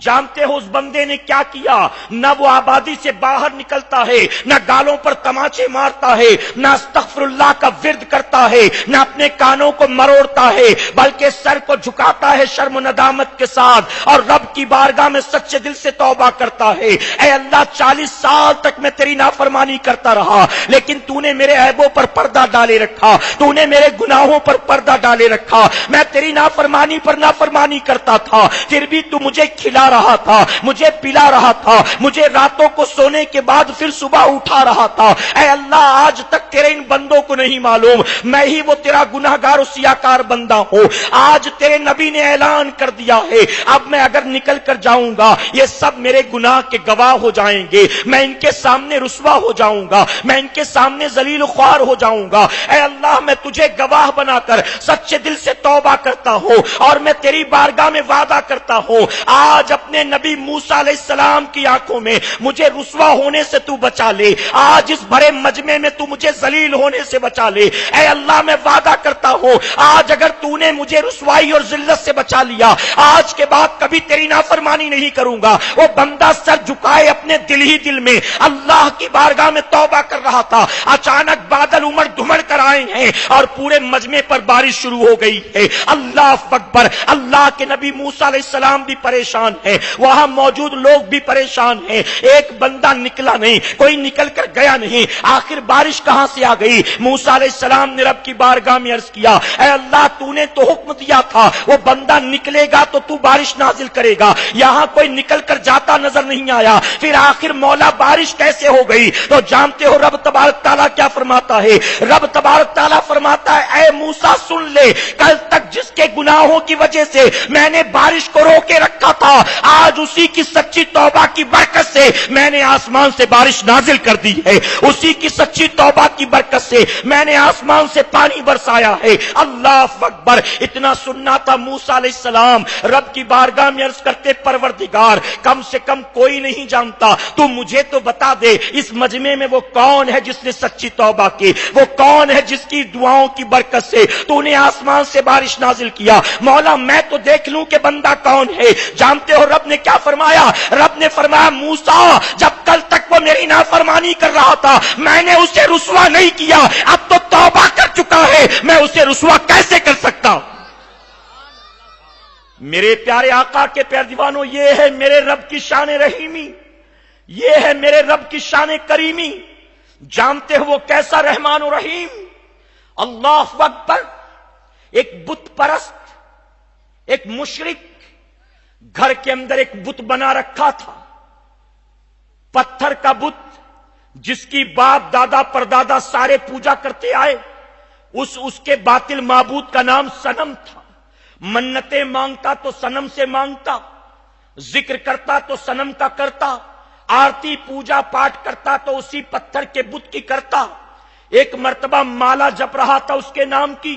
جانتے ہو اس بندے نے کیا کیا؟ نہ وہ آبادی سے باہر نکلتا ہے، نہ گالوں پر تماچے مارتا ہے، نہ استغفر اللہ کا ورد کرتا ہے، نہ اپنے کانوں کو مروڑتا ہے، بلکہ سر کو جھکاتا ہے شرم و ندامت کے ساتھ اور رب کی بارگاہ میں سچے دل سے توبہ کرتا ہے۔ اے اللہ، 40 سال تک میں تیری نافرمانی کرتا رہا، لیکن تو نے میرے عیبوں پر پردہ ڈالے رکھا، تو نے میرے گناہوں پر پردہ ڈالے رکھا۔ میں تیری نافرمانی پر نافرمانی کرتا تھا، پھر بھی تو مجھے کھلا رہا تھا، مجھے پلا رہا تھا، مجھے راتوں کو سونے کے بعد پھر صبح اٹھا رہا تھا۔ اے اللہ، آج تک تیرے ان بندوں کو نہیں معلوم میں ہی وہ تیرا گناہگار و سیاکار بندہ ہوں۔ آج تیرے نبی نے اعلان کر دیا ہے، اب میں اگر نکل کر جاؤں گا یہ سب میرے گناہ کے گواہ ہو جائیں گے، میں ان کے سامنے رسوا ہو جاؤں گا، میں ان کے سامنے ذلیل و خوار ہو جاؤں گا۔ اے اللہ، میں تجھے گواہ بنا کر سچے دل سے توبہ کرتا ہوں اور میں تیری بارگاہ میں وعدہ کرتا ہوں، آج اپنے نبی موسیٰ علیہ السلام کی آنکھوں میں مجھے رسوا ہونے سے تو بچا لے، آج اس بڑے مجمع میں تو مجھے ذلیل ہونے سے بچا لے۔ اے اللہ، میں وعدہ کرتا ہوں آج اگر تو نے مجھے رسوائی اور ذلت سے بچا لیا، آج کے بعد کبھی تیری نافرمانی نہیں کروں گا۔ وہ بندہ سر جھکائے اپنے دل ہی دل میں اللہ کی بارگاہ میں توبہ کر رہا تھا، اچانک بادل امڑ دھمڑ کر آئے ہیں اور پورے مجمع پر بارش شروع ہو گئی ہے۔ اللہ اکبر! اللہ کے نبی موسیٰ علیہ السلام بھی پریشان ہے، وہاں موجود لوگ بھی پریشان ہیں، ایک بندہ نکلا نہیں، کوئی نکل کر گیا نہیں، آخر بارش کہاں سے آ گئی؟ موسیٰ علیہ السلام نے رب کی بارگاہ میں عرض کیا، اے اللہ، تو نے تو حکم دیا تھا وہ بندہ نکلے گا تو تو بارش نازل کرے گا، یہاں کوئی نکل کر جاتا نظر نہیں آیا، پھر آخر مولا بارش کیسے ہو گئی؟ تو جانتے ہو رب تبارک تعالیٰ کیا فرماتا ہے؟ رب تبارک تعالیٰ فرماتا ہے، اے موسیٰ سن لے، کل تک جس کے گناہوں کی وجہ سے میں نے بارش کو روکے رکھا تھا، آج اسی کی سچی توبہ کی برکت سے میں نے آسمان سے بارش نازل کر دی ہے، اسی کی سچی توبہ کی برکت سے میں نے آسمان سے پانی برسایا ہے۔ اللہ اکبر! اتنا سننا تھا موسیٰ علیہ السلام رب کی بارگاہ میں عرض کرتے، پروردگار، کم سے کم کوئی نہیں جانتا، تو مجھے تو بتا دے اس مجمع میں وہ کون ہے جس نے سچی توبہ کی، وہ کون ہے جس کی دعاؤں کی برکت سے تو نے آسمان سے بارش نازل کیا۔ مولا، میں تو دیکھ لوں کہ بندہ کون ہے۔ جانتے ہو رب نے کیا فرمایا؟ رب نے فرمایا، موسیٰ، جب کل تک وہ میری نافرمانی کر رہا تھا میں نے اسے رسوا نہیں کیا، اب تو توبہ کر چکا ہے، میں اسے رسوا کیسے کر سکتا ہوں؟ میرے پیارے آقا کے پیارے دیوانوں، یہ ہے میرے رب کی شان رحیمی، یہ ہے میرے رب کی شان کریمی۔ جانتے ہو وہ کیسا رحمان و رحیم؟ اللہ اکبر! ایک بت پرست، ایک مشرک گھر کے اندر ایک بت بنا رکھا تھا، پتھر کا بت جس کی باپ دادا پردادا سارے پوجا کرتے آئے۔ اس کے باطل معبود کا نام صنم تھا۔ منتیں مانگتا تو صنم سے مانگتا، ذکر کرتا تو صنم کا کرتا، آرتی پوجا پاٹ کرتا تو اسی پتھر کے بت کی کرتا۔ ایک مرتبہ مالا جپ رہا تھا اس کے نام کی،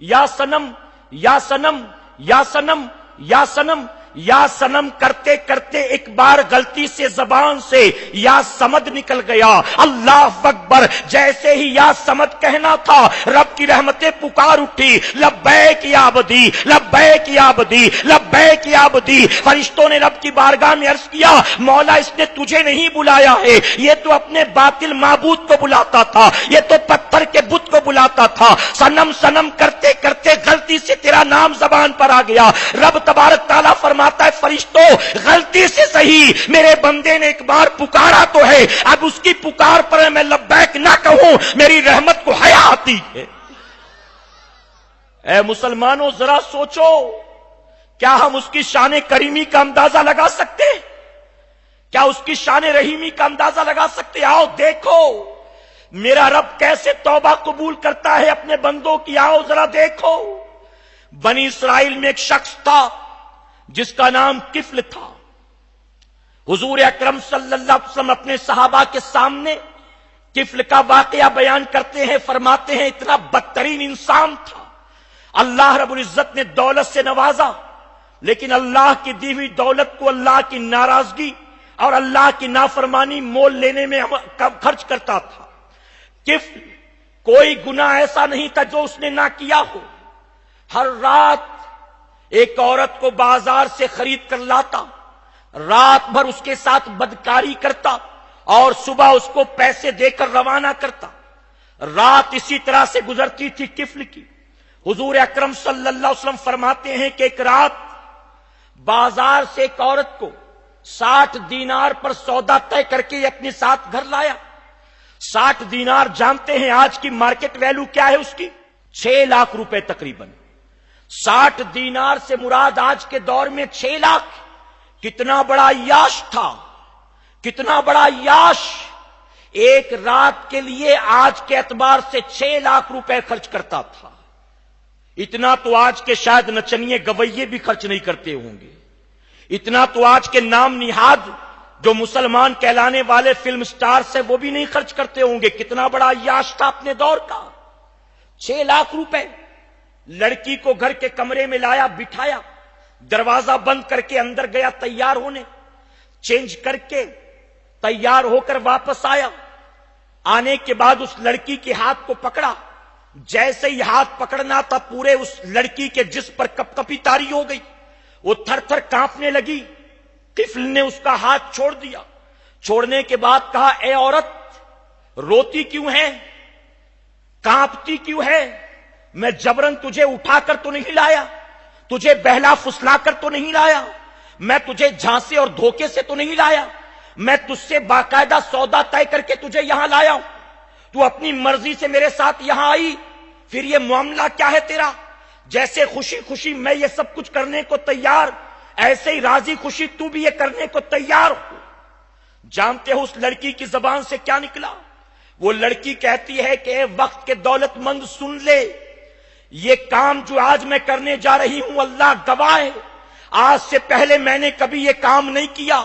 یا صنم یا صنم یا صنم یا صنم یا صنم کرتے کرتے ایک بار غلطی سے زبان سے یا سمد نکل گیا۔ اللہ اکبر! جیسے ہی یا سمد کہنا تھا، رب کی رحمتیں پکار اٹھی، لبیک یا عبدی، لبیک یا عبدی، لبیک یا عبدی۔ فرشتوں نے رب کی بارگاہ میں عرض کیا، مولا اس نے تجھے نہیں بلایا ہے، یہ تو اپنے باطل معبود کو بلاتا تھا، یہ تو پتھر کے بت کو بلاتا تھا۔ صنم صنم کرتے کرتے غلطی سے تیرا نام زبان پر آ گیا۔ رب تبارک تعالیٰ فرماتا ہے، فرشتوں غلطی سے صحیح میرے بندے نے ایک بار پکارا تو ہے، اب اس کی پکار پر میں لبیک نہ کہوں میری رحمت کو حیا آتی ہے۔ اے مسلمانوں ذرا سوچو، کیا ہم اس کی شان کریمی کا اندازہ لگا سکتے؟ کیا اس کی شان رحیمی کا اندازہ لگا سکتے؟ آؤ دیکھو میرا رب کیسے توبہ قبول کرتا ہے اپنے بندوں کی، آؤ ذرا دیکھو۔ بنی اسرائیل میں ایک شخص تھا جس کا نام کفل تھا۔ حضور اکرم صلی اللہ علیہ وسلم اپنے صحابہ کے سامنے کفل کا واقعہ بیان کرتے ہیں، فرماتے ہیں اتنا بدترین انسان تھا، اللہ رب العزت نے دولت سے نوازا، لیکن اللہ کی دی ہوئی دولت کو اللہ کی ناراضگی اور اللہ کی نافرمانی مول لینے میں خرچ کرتا تھا۔ کفل کوئی گناہ ایسا نہیں تھا جو اس نے نہ کیا ہو۔ ہر رات ایک عورت کو بازار سے خرید کر لاتا، رات بھر اس کے ساتھ بدکاری کرتا اور صبح اس کو پیسے دے کر روانہ کرتا۔ رات اسی طرح سے گزرتی تھی کفل کی۔ حضور اکرم صلی اللہ علیہ وسلم فرماتے ہیں کہ ایک رات بازار سے ایک عورت کو 60 دینار پر سودا طے کر کے اپنے ساتھ گھر لایا۔ 60 دینار جانتے ہیں آج کی مارکیٹ ویلو کیا ہے اس کی؟ 6 لاکھ روپے تقریباً۔ 60 دینار سے مراد آج کے دور میں 6 لاکھ۔ کتنا بڑا عیاش تھا، کتنا بڑا عیاش! ایک رات کے لیے آج کے اعتبار سے 6 لاکھ روپے خرچ کرتا تھا۔ اتنا تو آج کے شاید نچنیے گویے بھی خرچ نہیں کرتے ہوں گے، اتنا تو آج کے نام نہاد جو مسلمان کہلانے والے فلم سٹار سے وہ بھی نہیں خرچ کرتے ہوں گے۔ کتنا بڑا عیاش تھا اپنے دور کا! 6 لاکھ روپے۔ لڑکی کو گھر کے کمرے میں لایا، بٹھایا، دروازہ بند کر کے اندر گیا تیار ہونے، چینج کر کے تیار ہو کر واپس آیا۔ آنے کے بعد اس لڑکی کے ہاتھ کو پکڑا، جیسے ہی ہاتھ پکڑنا تھا پورے اس لڑکی کے جسم پر کپ کپی طاری ہو گئی، وہ تھر تھر کانپنے لگی۔ کفل نے اس کا ہاتھ چھوڑ دیا، چھوڑنے کے بعد کہا، اے عورت روتی کیوں ہے، کانپتی کیوں ہے؟ میں جبرن تجھے اٹھا کر تو نہیں لایا، تجھے بہلا فسلا کر تو نہیں لایا، میں تجھے جھانسے اور دھوکے سے تو نہیں لایا، میں تجھ سے باقاعدہ سودا طے کر کے تجھے یہاں لایا ہوں، تو اپنی مرضی سے میرے ساتھ یہاں آئی، پھر یہ معاملہ کیا ہے تیرا؟ جیسے خوشی خوشی میں یہ سب کچھ کرنے کو تیار، ایسے ہی راضی خوشی تو بھی یہ کرنے کو تیار ہو۔ جانتے ہو اس لڑکی کی زبان سے کیا نکلا؟ وہ لڑکی کہتی ہے کہ اے وقت کے دولت مند سن لے، یہ کام جو آج میں کرنے جا رہی ہوں اللہ گواہ ہے، آج سے پہلے میں نے کبھی یہ کام نہیں کیا،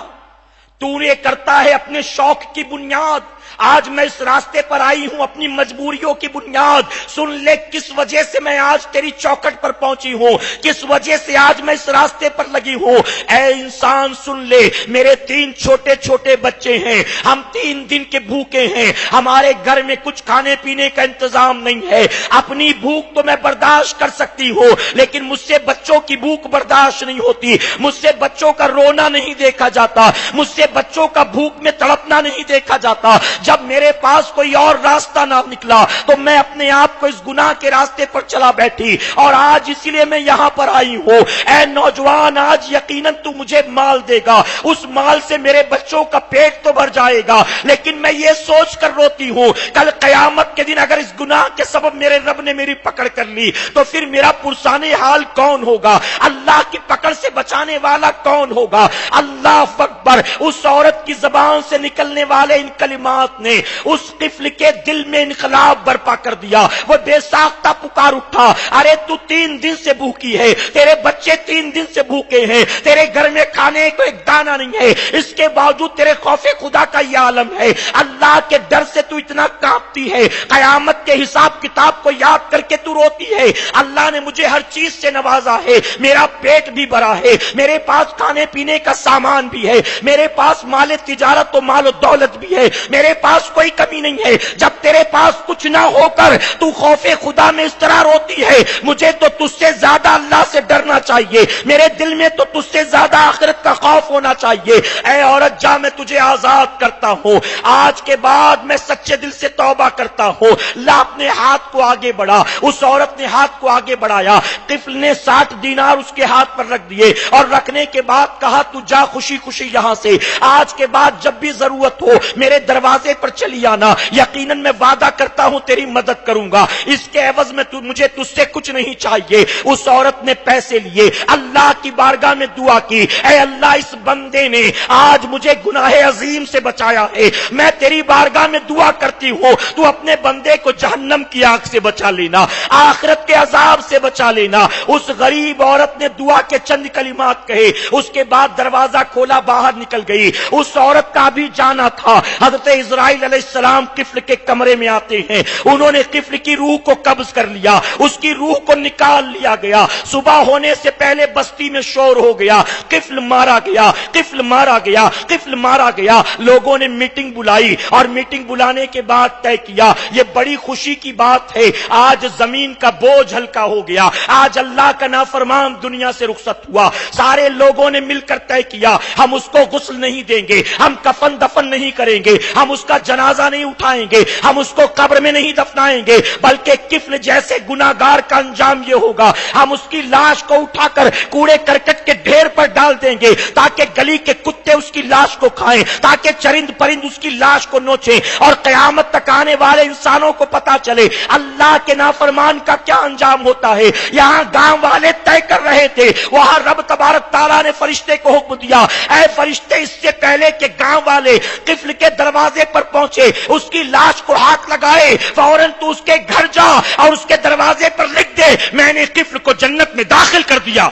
تو یہ کرتا ہے اپنے شوق کی بنیاد، آج میں اس راستے پر آئی ہوں اپنی مجبوریوں کی بنیاد۔ سن لے کس وجہ سے میں آج تیری چوکٹ پر پہنچی ہوں، کس وجہ سے آج میں اس راستے پر لگی ہوں۔ اے انسان سن لے، میرے 3 چھوٹے چھوٹے بچے ہیں، ہم 3 دن کے بھوکے ہیں، ہمارے گھر میں کچھ کھانے پینے کا انتظام نہیں ہے، اپنی بھوک تو میں برداشت کر سکتی ہوں لیکن مجھ سے بچوں کی بھوک برداشت نہیں ہوتی، مجھ سے بچوں کا رونا نہیں دیکھا جاتا، مجھ سے کے بچوں کا بھوک میں تڑپنا نہیں دیکھا جاتا. جب میرے پاس کوئی اور راستہ نہ نکلا تو میں اپنے آپ کو اس گناہ کے راستے پر چلا بیٹھی, اور آج اس لیے میں یہاں پر آئی ہوں. اے نوجوان, آج یقیناً تو مجھے مال دے گا, اس مال سے میرے بچوں کا پیٹ تو بھر جائے گا, لیکن میں یہ سوچ کر روتی ہوں کل قیامت کے دن اگر اس گناہ کے سبب میرے رب نے میری پکڑ کر لی تو پھر میرا پرسان حال کون ہوگا؟ اللہ کی پکڑ سے بچانے والا کون ہوگا؟ اللہ اکبر. اس عورت کی زبان سے نکلنے والے ان کلمات نے اس قفل کے دل میں انقلاب برپا کر دیا. وہ بے ساختہ پکار اٹھا, ارے تو 3 دن سے بھوکی ہے, تیرے بچے 3 دن سے بھوکے ہیں, تیرے گھر میں کھانے کو ایک دانہ نہیں ہے, اس کے باوجود تیرے خوف خدا کا یہ عالم ہے, اللہ کے ڈر سے تو اتنا کانپتی ہے, قیامت کے حساب کتاب کو یاد کر کے تو روتی ہے. اللہ نے مجھے ہر چیز سے نوازا ہے, میرا پیٹ بھی بھرا ہے, میرے پاس کھانے پینے کا سامان بھی ہے, میرے پاس مال تجارت و مال و دولت بھی ہے, میرے پاس کوئی کمی نہیں ہے. جب تیرے پاس کچھ نہ ہو کر تو خوف خدا میں اس طرح روتی ہے, مجھے تو تجھ سے زیادہ اللہ سے ڈرنا چاہیے, میرے دل میں تو تجھ سے زیادہ آخرت کا خوف ہونا چاہیے. اے عورت جا, میں تجھے آزاد کرتا ہوں, آج کے بعد میں سچے دل سے توبہ کرتا ہوں. لا اپنے ہاتھ کو آگے بڑھا. اس عورت نے ہاتھ کو آگے بڑھایا, قفل نے 60 دینار اس کے ہاتھ پر رکھ دیے, اور رکھنے کے بعد کہا تو جا خوشی خوشی یہاں سے, آج کے بعد جب بھی ضرورت ہو میرے دروازے پر چلی آنا, یقیناً میں وعدہ کرتا ہوں تیری مدد کروں گا, اس کے عوض میں مجھے تجھ سے کچھ نہیں چاہیے. اس عورت نے پیسے لیے, اللہ کی بارگاہ میں دعا کی, اے اللہ اس بندے نے آج مجھے گناہ عظیم سے بچایا ہے, میں تیری بارگاہ میں دعا کرتی ہوں تو اپنے بندے کو جہنم کی آگ سے بچا لینا, آخرت کے عذاب سے بچا لینا. اس غریب عورت نے دعا کے چند کلمات کہے, اس کے بعد دروازہ کھولا, باہر نکل گئی. اس عورت کا بھی جانا تھا. حضرت اسرائیل علیہ السلام قفل کے کمرے میں آتے ہیں, انہوں نے قفل کی روح کو قبض کر لیا, اس کی روح کو نکال لیا گیا. صبح ہونے سے پہلے بستی میں شور ہو گیا, قفل مارا گیا, قفل مارا گیا, قفل مارا گیا. لوگوں نے میٹنگ بلائی, اور میٹنگ بلانے کے بعد طے کیا یہ بڑی خوشی کی بات ہے, آج زمین کا بوجھ ہلکا ہو گیا, آج اللہ کا نافرمان دنیا سے رخصت ہوا. سارے لوگوں نے مل کر طے کیا ہم اس کو غسل نہیں دیں گے, ہم کفن دفن نہیں کریں گے, ہم اس کا جنازہ نہیں اٹھائیں گے, ہم اس کو قبر میں نہیں دفنائیں گے, بلکہ قفل جیسے گناہگار کا انجام یہ ہوگا ہم اس کی لاش کو اٹھا کر کوڑے کرکٹ کے ڈھیر پر ڈال دیں گے, تاکہ گلی کے کتے اس کی لاش کو کھائیں, تاکہ چرند پرند اس کی لاش کو نوچیں, اور قیامت تک آنے والے انسانوں کو پتا چلے اللہ کے نافرمان کا کیا انجام ہوتا ہے. یہاں گاؤں والے طے کر رہے تھے, وہاں رب تبارک تعالیٰ نے فرشتے کو حکم دیا, اے فرشتے اس سے پہلے کہ گاؤں والے قفل کے دروازے پر پہنچے اس کی لاش کو ہاتھ لگائے, فوراً تو اس کے گھر جا اور اس کے دروازے پر لکھ دے میں نے قفل کو جنت میں داخل کر دیا.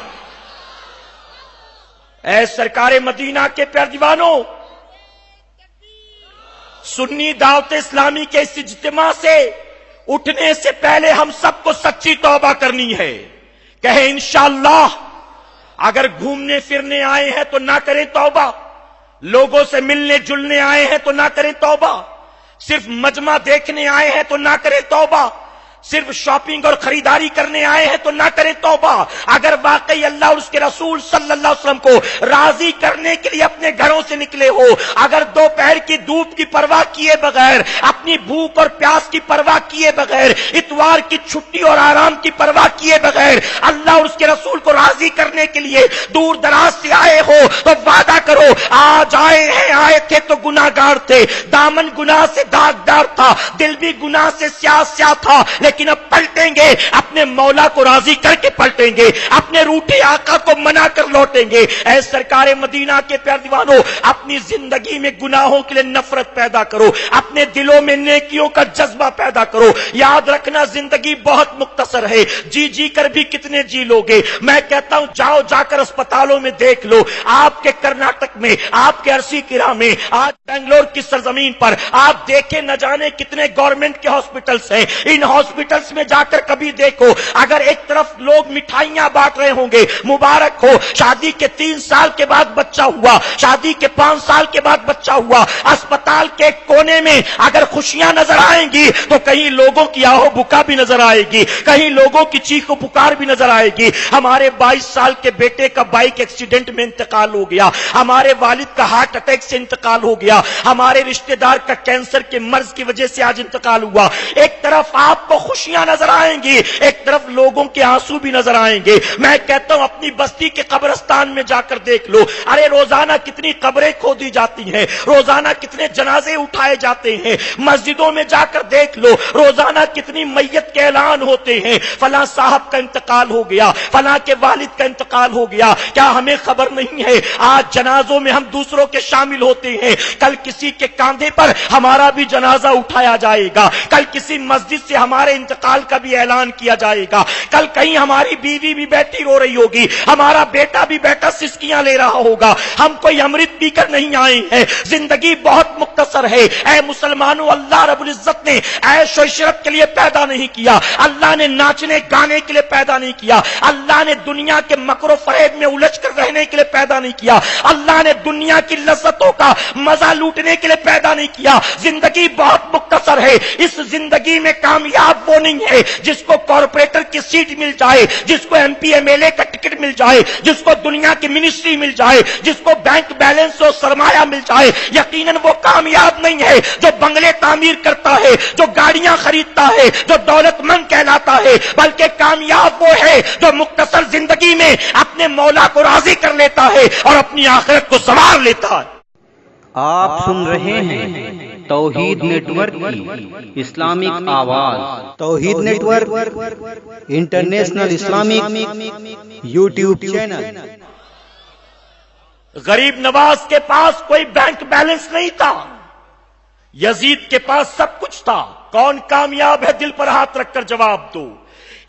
اے سرکار مدینہ کے پیارے دیوانوں, سنی دعوت اسلامی کے اس اجتماع سے اٹھنے سے پہلے ہم سب کو سچی توبہ کرنی ہے. کہیں انشاءاللہ اگر گھومنے پھرنے آئے ہیں تو نہ کریں توبہ, لوگوں سے ملنے جلنے آئے ہیں تو نہ کریں توبہ, صرف مجمع دیکھنے آئے ہیں تو نہ کریں توبہ, صرف شاپنگ اور خریداری کرنے آئے ہیں تو نہ کریں توبہ. اگر واقعی اللہ اور اس کے رسول صلی اللہ علیہ وسلم کو راضی کرنے کے لیے اپنے گھروں سے نکلے ہو, اگر دوپہر کی دھوپ کی پرواہ کیے بغیر, اپنی بھوک اور پیاس کی پرواہ کیے بغیر, اتوار کی چھٹی اور آرام کی پرواہ کیے بغیر اللہ اور اس کے رسول کو راضی کرنے کے لیے دور دراز سے آئے ہو تو وعدہ کرو آج آئے تھے تو گناہگار تھے, دامن گناہ سے داغدار تھا, دل بھی گناہ سے سیاہ سیاہ تھا, لیکن اب پلٹیں گے, اپنے مولا کو راضی کر کے پلٹیں گے, اپنے روٹھے آقا کو منا کر لوٹیں گے. اے سرکار مدینہ کے پیارے دیوانوں, اپنی زندگی میں گناہوں کے لیے نفرت پیدا کرو, اپنے دلوں میں نیکیوں کا جذبہ پیدا کرو. یاد رکھنا زندگی بہت مختصر ہے, جی کر بھی کتنے جی لوگے. میں کہتا ہوں جاؤ جا کر اسپتالوں میں دیکھ لو, آپ کے کرناٹک میں, آپ کے ارسی کرا میں, آج بنگلور کی سرزمین پر آپ دیکھیں نہ جانے کتنے گورنمنٹ کے ہاسپٹلز ہیں. ان ہاسپٹلز میں جا کر کبھی دیکھو, اگر ایک طرف لوگ مٹھائیاں بانٹ رہے ہوں گے, مبارک ہو, شادی کے 3 سال کے بعد بچہ ہوا, شادی کے 5 سال کے بعد بچہ ہوا, اسپتال کے کونے میں اگر خوشیاں نظر آئیں گی تو کہیں لوگوں کی آہو بکا بھی نظر آئے گی, کہیں لوگوں کی چیخ و پکار بھی نظر آئے گی. گی ہمارے 22 سال کے بیٹے کا بائک ایکسیڈنٹ میں انتقال ہو گیا, ہمارے والد کا ہارٹ اٹیک سے انتقال ہو گیا, ہمارے رشتہ دار کا کینسر کے مرض کی وجہ سے آج انتقال ہوا. ایک طرف آپ کو خوشیاں نظر آئیں گی, ایک طرف لوگوں کے آنسو بھی نظر آئیں گے. میں کہتا ہوں اپنی بستی کے قبرستان میں جا کر دیکھ لو, ارے روزانہ کتنی قبریں کھودی جاتی ہیں, روزانہ کتنے جنازے اٹھائے جاتے ہیں. مسجدوں میں جا کر دیکھ لو, روزانہ کتنی میت کے اعلان ہوتے ہیں, فلاں صاحب کا انتقال ہو گیا, فلاں کے والد کا انتقال ہو گیا. کیا ہمیں خبر نہیں ہے آج جنازوں میں ہم دوسروں کے شامل ہوتے ہیں, کل کسی کے کاندھے پر ہمارا بھی جنازہ اٹھایا جائے گا, کل کسی مسجد سے ہمارے انتقال کا بھی اعلان کیا جائے گا, کل کہیں ہماری بیوی بھی بیٹھی رو رہی ہوگی, ہمارا بیٹا بھی بیٹا سسکیاں لے رہا ہوگا. ہم کوئی امرت پی کر نہیں آئے ہیں, زندگی بہت مختصر ہے. اے مسلمانوں, اللہ رب العزت نے عیش و عشرت کے لیے پیدا نہیں کیا, اللہ نے ناچنے گانے کے لیے پیدا نہیں کیا, اللہ نے دنیا کے مکر و فریب میں الجھ کر رہنے کے لیے پیدا نہیں کیا, اللہ نے دنیا کی لذتوں کا مزہ لوٹنے کے لیے پیدا نہیں کیا. زندگی بہت مختصر ہے. اس زندگی میں کامیاب وہ نہیں ہے جس کو کارپوریٹر کی سیٹ مل جائے, جس کو M P M L A کا ٹکٹ مل جائے, جس کو دنیا کی منسٹری مل جائے, جس کو بینک بیلنس اور سرمایہ مل جائے. یقیناً وہ کامیاب نہیں ہے جو بنگلے تعمیر کرتا ہے, جو گاڑیاں خریدتا ہے, جو دولت مند کہلاتا ہے, بلکہ کامیاب وہ ہے جو مختصر زندگی میں اپنے مولا کو راضی کر لیتا ہے اور اپنی آخرت کو سنوار لیتا ہے. آپ سن رہے ہیں توحید نیٹ ورک کی اسلامک آواز. Tawheed network international Islamic YouTube channel. غریب نواز کے پاس کوئی بینک بیلنس نہیں تھا, یزید کے پاس سب کچھ تھا. کون کامیاب ہے, دل پر ہاتھ رکھ کر جواب دو.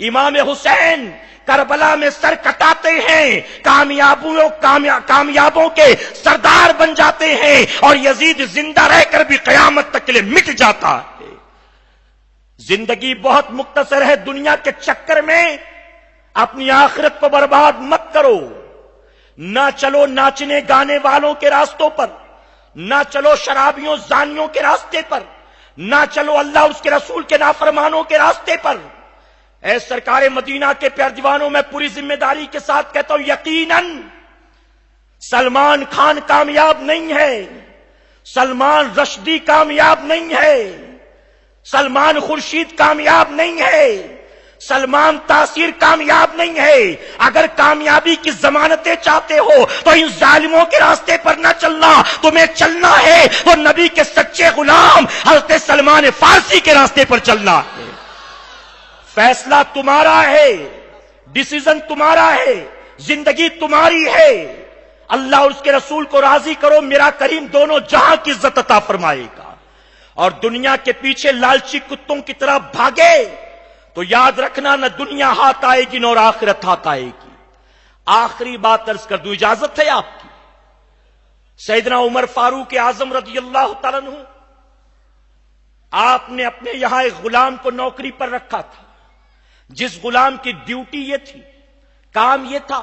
امام حسین کربلا میں سر کٹاتے ہیں, کامیابوں کے سردار بن جاتے ہیں, اور یزید زندہ رہ کر بھی قیامت تک کے لیے مٹ جاتا ہے. زندگی بہت مختصر ہے, دنیا کے چکر میں اپنی آخرت کو برباد مت کرو. نہ چلو ناچنے گانے والوں کے راستوں پر, نہ چلو شرابیوں زانیوں کے راستے پر, نہ چلو اللہ اس کے رسول کے نافرمانوں کے راستے پر. اے سرکار مدینہ کے پیار دیوانوں, میں پوری ذمہ داری کے ساتھ کہتا ہوں یقیناً سلمان خان کامیاب نہیں ہے, سلمان رشدی کامیاب نہیں ہے, سلمان خورشید کامیاب نہیں ہے, سلمان تاثیر کامیاب نہیں ہے. اگر کامیابی کی ضمانتیں چاہتے ہو تو ان ظالموں کے راستے پر نہ چلنا, تمہیں چلنا ہے وہ نبی کے سچے غلام حضرت سلمان فارسی کے راستے پر چلنا ہے. فیصلہ تمہارا ہے, ڈیسیژن تمہارا ہے, زندگی تمہاری ہے. اللہ اور اس کے رسول کو راضی کرو, میرا کریم دونوں جہاں کی عزت عطا فرمائے گا. اور دنیا کے پیچھے لالچی کتوں کی طرح بھاگے تو یاد رکھنا نہ دنیا ہاتھ آئے گی نہ آخرت ہاتھ آئے گی. آخری بات عرض کر دوں, اجازت ہے آپ کی. سیدنا عمر فاروق اعظم رضی اللہ تعالیٰ عنہ, آپ نے اپنے یہاں ایک غلام کو نوکری پر رکھا تھا, جس غلام کی ڈیوٹی یہ تھی, کام یہ تھا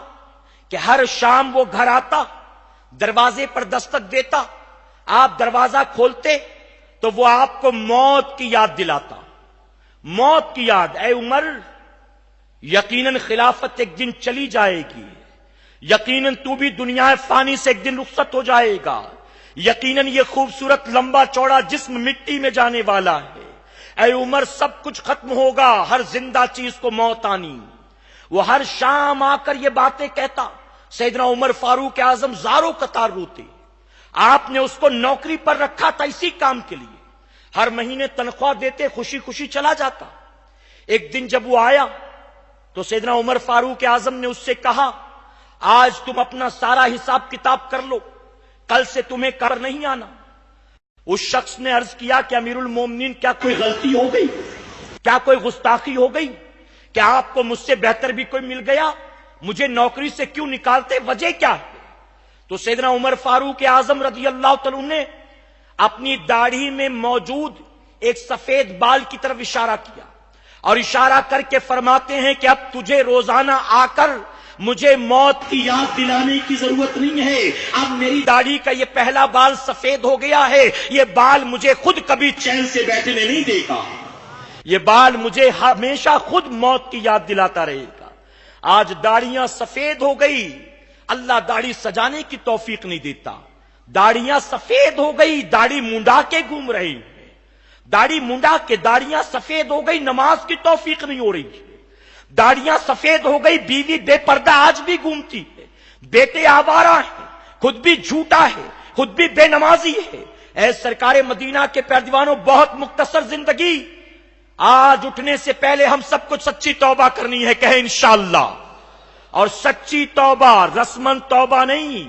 کہ ہر شام وہ گھر آتا, دروازے پر دستک دیتا, آپ دروازہ کھولتے تو وہ آپ کو موت کی یاد دلاتا. موت کی یاد, اے عمر یقیناً خلافت ایک دن چلی جائے گی, یقیناً تو بھی دنیا فانی سے ایک دن رخصت ہو جائے گا, یقیناً یہ خوبصورت لمبا چوڑا جسم مٹی میں جانے والا ہے. اے عمر سب کچھ ختم ہوگا, ہر زندہ چیز کو موت آنی. وہ ہر شام آ کر یہ باتیں کہتا. سیدنا عمر فاروق اعظم زاروں قطار روتے. آپ نے اس کو نوکری پر رکھا تھا اسی کام کے لیے, ہر مہینے تنخواہ دیتے, خوشی خوشی چلا جاتا. ایک دن جب وہ آیا تو سیدنا عمر فاروق اعظم نے اس سے کہا, آج تم اپنا سارا حساب کتاب کر لو, کل سے تمہیں کر نہیں آنا. اس شخص نے عرض کیا کہ امیر المومنین کیا کوئی غلطی ہو گئی, کیا کوئی گستاخی ہو گئی, کیا آپ کو مجھ سے بہتر بھی کوئی مل گیا, مجھے نوکری سے کیوں نکالتے, وجہ کیا ہے؟ تو سیدنا عمر فاروق اعظم رضی اللہ تعالیٰ نے اپنی داڑھی میں موجود ایک سفید بال کی طرف اشارہ کیا اور اشارہ کر کے فرماتے ہیں کہ اب تجھے روزانہ آ کر مجھے موت کی یاد دلانے کی ضرورت نہیں ہے. اب میری داڑھی کا یہ پہلا بال سفید ہو گیا ہے, یہ بال مجھے خود کبھی چین سے بیٹھنے نہیں دے گا, یہ بال مجھے ہمیشہ خود موت کی یاد دلاتا رہے گا. آج داڑیاں سفید ہو گئی، اللہ داڑھی سجانے کی توفیق نہیں دیتا. داڑیاں سفید ہو گئی، داڑھی منڈا کے گھوم رہے ہیں. داڑھی منڈا کے داڑیاں سفید ہو گئی، نماز کی توفیق نہیں ہو رہی. داڑیاں سفید ہو گئی، بیوی بے پردہ آج بھی گھومتی ہے. بیٹے آوارہ ہیں، خود بھی جھوٹا ہے، خود بھی بے نمازی ہے. اے سرکار مدینہ کے پیروانوں، بہت مختصر زندگی. آج اٹھنے سے پہلے ہم سب کو سچی توبہ کرنی ہے، کہیں انشاءاللہ. اور سچی توبہ رسمن توبہ نہیں.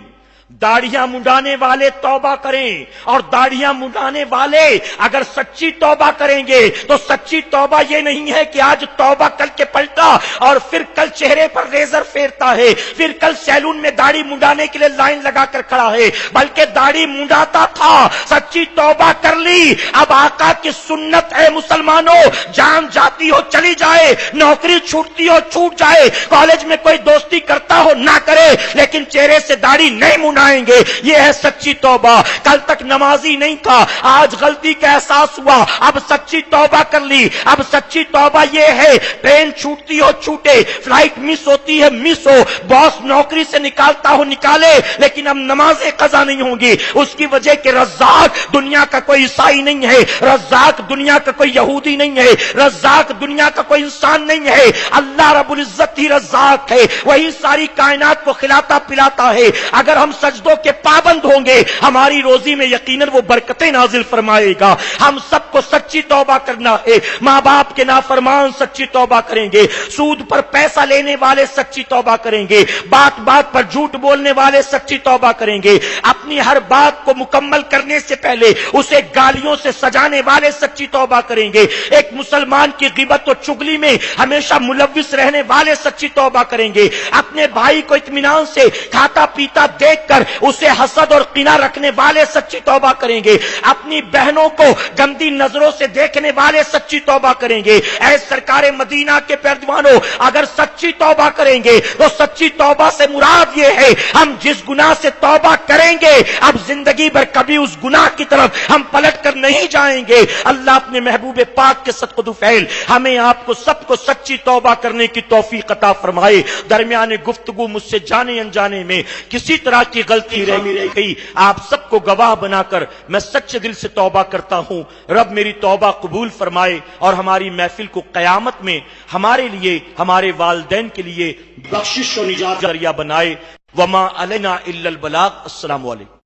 داڑیاں منڈانے والے توبہ کریں، اور داڑیاں منڈانے والے اگر سچی توبہ کریں گے تو سچی توبہ یہ نہیں ہے کہ آج توبہ کر کے پلٹا اور پھر کل چہرے پر ریزر پھیرتا ہے، پھر کل سیلون میں داڑھی منڈانے کے لیے لائن لگا کر کھڑا ہے، بلکہ داڑھی منڈاتا تھا، سچی توبہ کر لی. اب آقا کی سنت ہے مسلمانوں، جان جاتی ہو چلی جائے، نوکری چھوٹتی ہو چھوٹ جائے، کالج میں کوئی دوستی کرتا ہو نہ کرے، لیکن چہرے سے داڑھی نہیں منڈا آئیں گے. یہ ہے سچی توبہ. کل تک نمازی نہیں تھا، آج غلطی کا احساس ہوا، اب سچی توبہ کر لی. اب سچی توبہ یہ ہے، ٹرین چھوٹتی ہو چھوٹے، فلائٹ مس ہوتی ہے مس ہو، باس نوکری سے نکالتا ہو نکالے، لیکن اب نمازیں قضا نہیں ہوں گی. اس کی وجہ کہ رزاق دنیا کا کوئی عیسائی نہیں ہے، رزاق دنیا کا کوئی یہودی نہیں ہے، رزاق دنیا کا کوئی انسان نہیں ہے. اللہ رب العزت ہی رزاق ہے، وہی ساری کائنات کو کھلاتا پلاتا ہے. اگر ہم سجدوں کے پابند ہوں گے، ہماری روزی میں یقیناً وہ برکتیں نازل فرمائے گا. ہم سب کو سچی توبہ کرنا ہے. ماں باپ کے نافرمان سچی توبہ کریں گے، سود پر پیسہ لینے والے سچی توبہ کریں گے، بات بات پر جھوٹ بولنے والے سچی توبہ کریں گے، اپنی ہر بات کو مکمل کرنے سے پہلے اسے گالیوں سے سجانے والے سچی توبہ کریں گے، ایک مسلمان کی غیبت و چغلی میں ہمیشہ ملوث رہنے والے سچی توبہ کریں گے، اپنے بھائی کو اطمینان سے کھاتا پیتا دیکھ کر اسے حسد اور کینہ رکھنے والے سچی توبہ کریں گے، اپنی بہنوں کو گندی نظروں سے دیکھنے والے سچی توبہ کریں گے. اے سرکار مدینہ کے پیروانوں، اگر سچی توبہ کریں گے تو سچی توبہ سے مراد یہ ہے، ہم جس گناہ سے توبہ کریں گے اب زندگی بھر کبھی اس گناہ کی طرف ہم پلٹ کر نہیں جائیں گے. اللہ اپنے محبوب پاک کے صدقہ دفعل ہمیں آپ کو سب کو سچی توبہ کرنے کی توفیق عطا فرمائے. درمیان گفتگو مجھ سے جانے انجانے میں کسی طرح کی غلطی رہ گئی، آپ سب کو گواہ بنا کر میں سچے دل سے توبہ کرتا ہوں. رب میری توبہ قبول فرمائے اور ہماری محفل کو قیامت میں ہمارے لیے، ہمارے والدین کے لیے بخشش و نجات ذریعہ بنائے. وما علینا الا البلاغ. السلام علیکم.